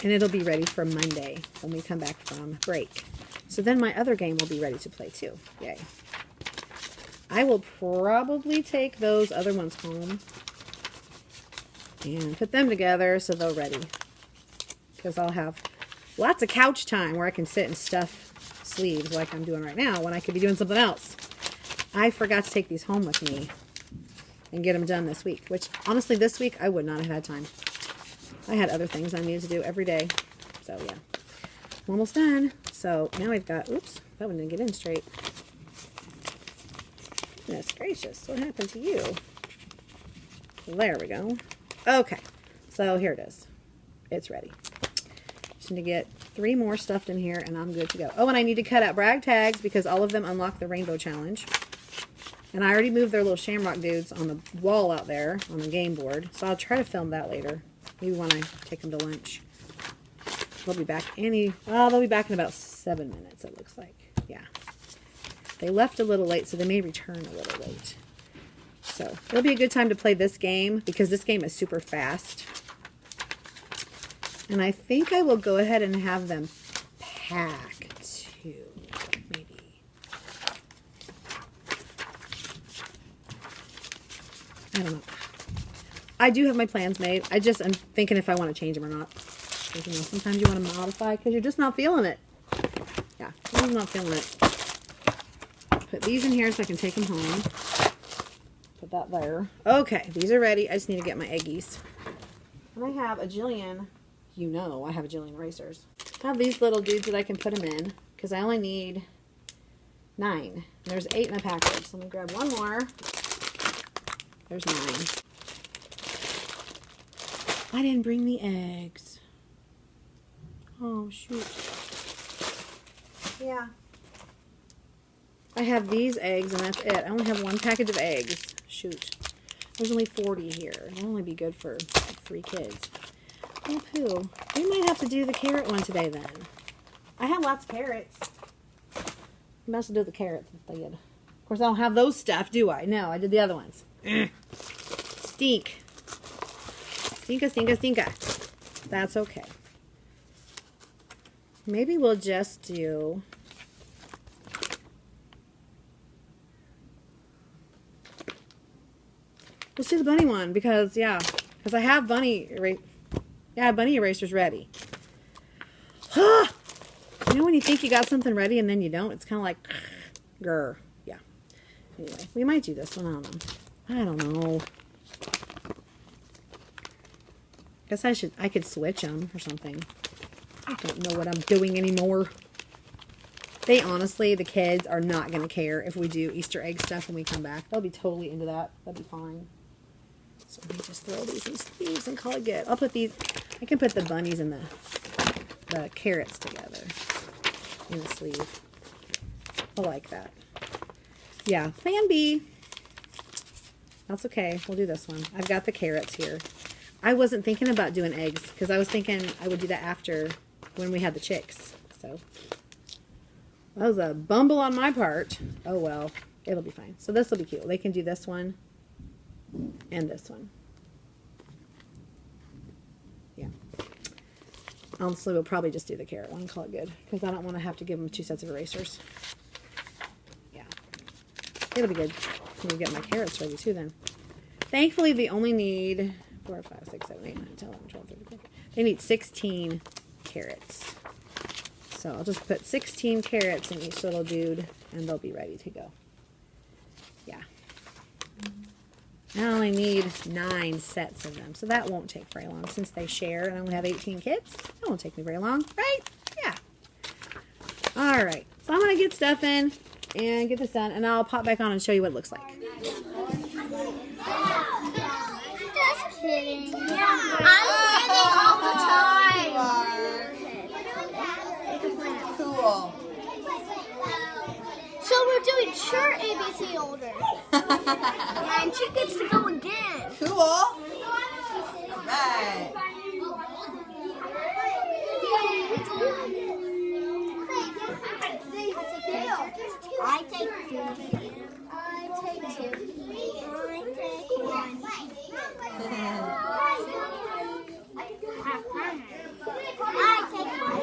And it'll be ready for Monday when we come back from break. So then my other game will be ready to play too. Yay. I will probably take those other ones home and put them together so they're ready. Because I'll have lots of couch time where I can sit and stuff sleeves like I'm doing right now when I could be doing something else. I forgot to take these home with me and get them done this week, which honestly this week I would not have had time. I had other things I needed to do every day. So yeah, I'm almost done. So now we've got, oops, that one didn't get in straight. Goodness gracious, what happened to you? There we go. Okay, so here it is. It's ready. Just need to get 3 more stuffed in here and I'm good to go. Oh, and I need to cut out brag tags because all of them unlock the rainbow challenge. And I already moved their little shamrock dudes on the wall out there on the game board. So I'll try to film that later. Maybe when I take them to lunch. They'll be back they'll be back in about 7 minutes, it looks like. Yeah. They left a little late, so they may return a little late. So it'll be a good time to play this game because this game is super fast. And I think I will go ahead and have them pack too, maybe. I don't know. I do have my plans made. I just am thinking if I want to change them or not. Because, you know, sometimes you want to modify because you're just not feeling it. Yeah, I'm just not feeling it. Put these in here so I can take them home. Put that there. Okay, these are ready. I just need to get my eggies. And I have a jillion, you know, I have a jillion erasers. I have these little dudes that I can put them in because I only need 9. And there's 8 in a package. So let me grab one more. There's 9. I didn't bring the eggs. Oh, shoot. Yeah. I have these eggs and that's it. I only have 1 package of eggs. Shoot. There's only 40 here. That'll only be good for 3 kids. Oh, poo. We might have to do the carrot one today then. I have lots of carrots. We must do the carrots instead. Of course, I don't have those stuff, do I? No, I did the other ones. Stink. Stinka, stinka, stinka. That's okay. Maybe we'll just do... Let's do the bunny one because, yeah, because I have bunny erasers ready. You know when you think you got something ready and then you don't? It's kind of like, grr. Yeah. Anyway, we might do this one. I don't know. Guess I could switch them or something. I don't know what I'm doing anymore. They honestly, the kids are not going to care if we do Easter egg stuff when we come back. They'll be totally into that. That'll be fine. So let me just throw these in sleeves and call it good. I'll put these, I can put the bunnies and the carrots together in the sleeve. I like that. Yeah, plan B. That's okay. We'll do this one. I've got the carrots here. I wasn't thinking about doing eggs because I was thinking I would do that after when we had the chicks. So that was a bumble on my part. Oh well, it'll be fine. So this will be cute. They can do this one and this one. Yeah. Honestly, we'll probably just do the carrot one and call it good because I don't want to have to give them 2 sets of erasers. Yeah. It'll be good. I'm going to get my carrots ready too then. Thankfully, they only need 4, 5, 6, 7, 8, 9, 10, 11, 12, 13, 14. They need 16 carrots. So I'll just put 16 carrots in each little dude and they'll be ready to go. Yeah. I only need 9 sets of them, so that won't take very long. Since they share and I only have 18 kids, that won't take me very long, right? Yeah. All right, so I'm going to get stuff in and get this done, and I'll pop back on and show you what it looks like. Just kidding. I'm winning all the time. Cool. So we're doing short ABC order. And she gets to go again. Cool. Right. I take 2. I take 2. I take 1. I take 1.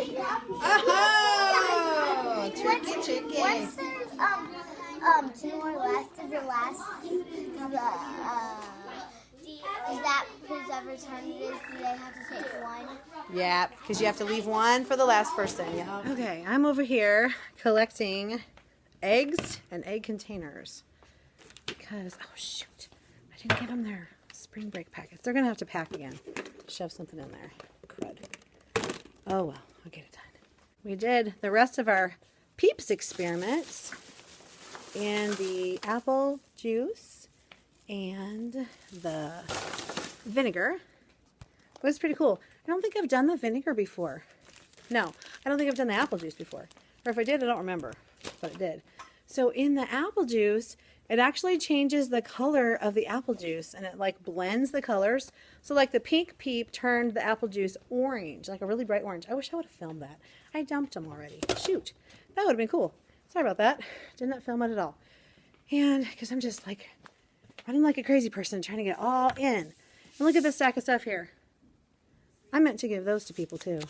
Oh, tricky, tricky. Once there's 2 or less of the last, is that whoever's turn it is? Do they have to take 1? Yeah, because you have to leave 1 for the last person. Yeah. Okay, I'm over here collecting eggs and egg containers because, oh shoot, I didn't give them their spring break packets. They're going to have to pack again. Shove something in there. Crud. Oh well, I'll get it done. We did the rest of our Peeps experiments and the apple juice and the vinegar. It was pretty cool. I don't think I've done the vinegar before. No, I don't think I've done the apple juice before. Or if I did, I don't remember, but it did. So in the apple juice, it actually changes the color of the apple juice, and it like blends the colors. So like the pink Peep turned the apple juice orange, like a really bright orange. I wish I would have filmed that. I dumped them already. Shoot, that would have been cool. Sorry about that. Did not film it at all. And because I'm just like running like a crazy person trying to get all in. And look at this stack of stuff here. I meant to give those to people too.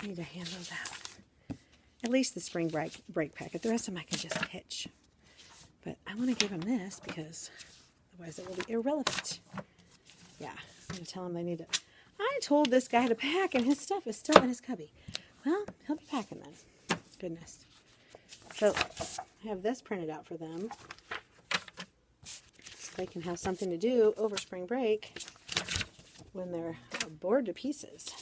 I need to hand those out. At least the spring break packet. The rest of them I can just pitch. But I want to give them this because otherwise it will be irrelevant. Yeah, I'm going to tell them they need to. I told this guy to pack and his stuff is still in his cubby. Well, he'll be packing then. Goodness. So I have this printed out for them so they can have something to do over spring break when they're bored to pieces.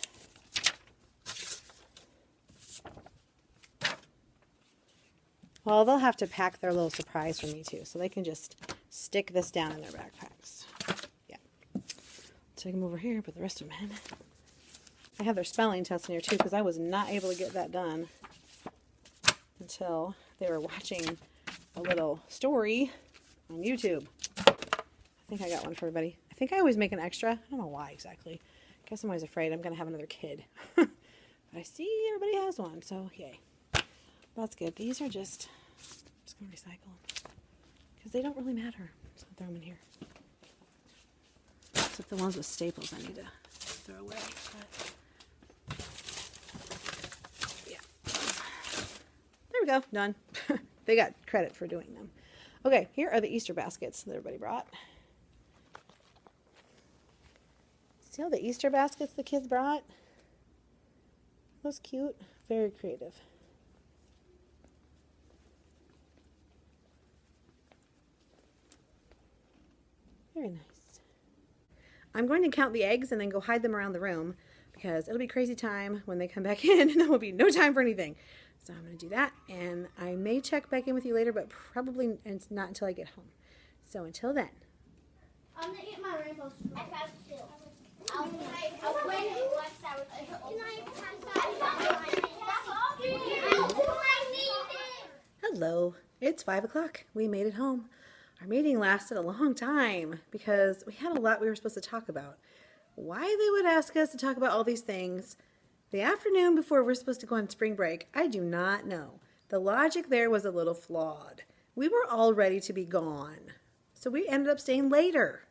Well, they'll have to pack their little surprise for me too, so they can just stick this down in their backpacks. Yeah. Take them over here, put the rest of them in. I have their spelling test in here too, because I was not able to get that done until they were watching a little story on YouTube. I think I got one for everybody. I think I always make an extra. I don't know why exactly. I guess I'm always afraid I'm going to have another kid. But I see everybody has one, so yay. That's good. These are just going to recycle them because they don't really matter. So I'll throw them in here. Except the ones with staples I need to throw away. But yeah. There we go. Done. They got credit for doing them. Okay, here are the Easter baskets that everybody brought. See all the Easter baskets the kids brought? Those cute. Very creative. Very nice. I'm going to count the eggs and then go hide them around the room because it'll be crazy time when they come back in and there will be no time for anything. So I'm going to do that, and I may check back in with you later, but probably not until I get home. So until then. I'm going to eat my rainbow strip. I found 2. I'll wait once I Hello. It's 5 o'clock. We made it home. Our meeting lasted a long time because we had a lot we were supposed to talk about. Why they would ask us to talk about all these things the afternoon before we're supposed to go on spring break, I do not know. The logic there was a little flawed. We were all ready to be gone, so we ended up staying later.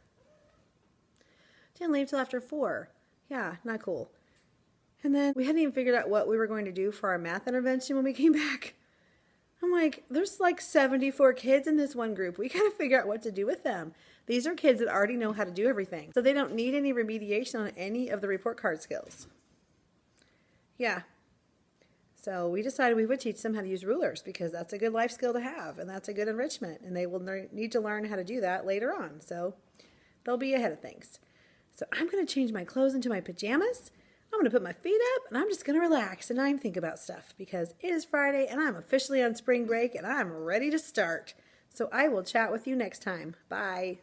Didn't leave till after 4. Yeah, not cool. And then we hadn't even figured out what we were going to do for our math intervention when we came back. I'm like, there's like 74 kids in this one group. We got to figure out what to do with them. These are kids that already know how to do everything, so they don't need any remediation on any of the report card skills. Yeah. So we decided we would teach them how to use rulers because that's a good life skill to have, and that's a good enrichment, and they will need to learn how to do that later on. So they'll be ahead of things. So I'm going to change my clothes into my pajamas. I'm going to put my feet up, and I'm just going to relax and not think about stuff because it is Friday, and I'm officially on spring break, and I'm ready to start. So I will chat with you next time. Bye.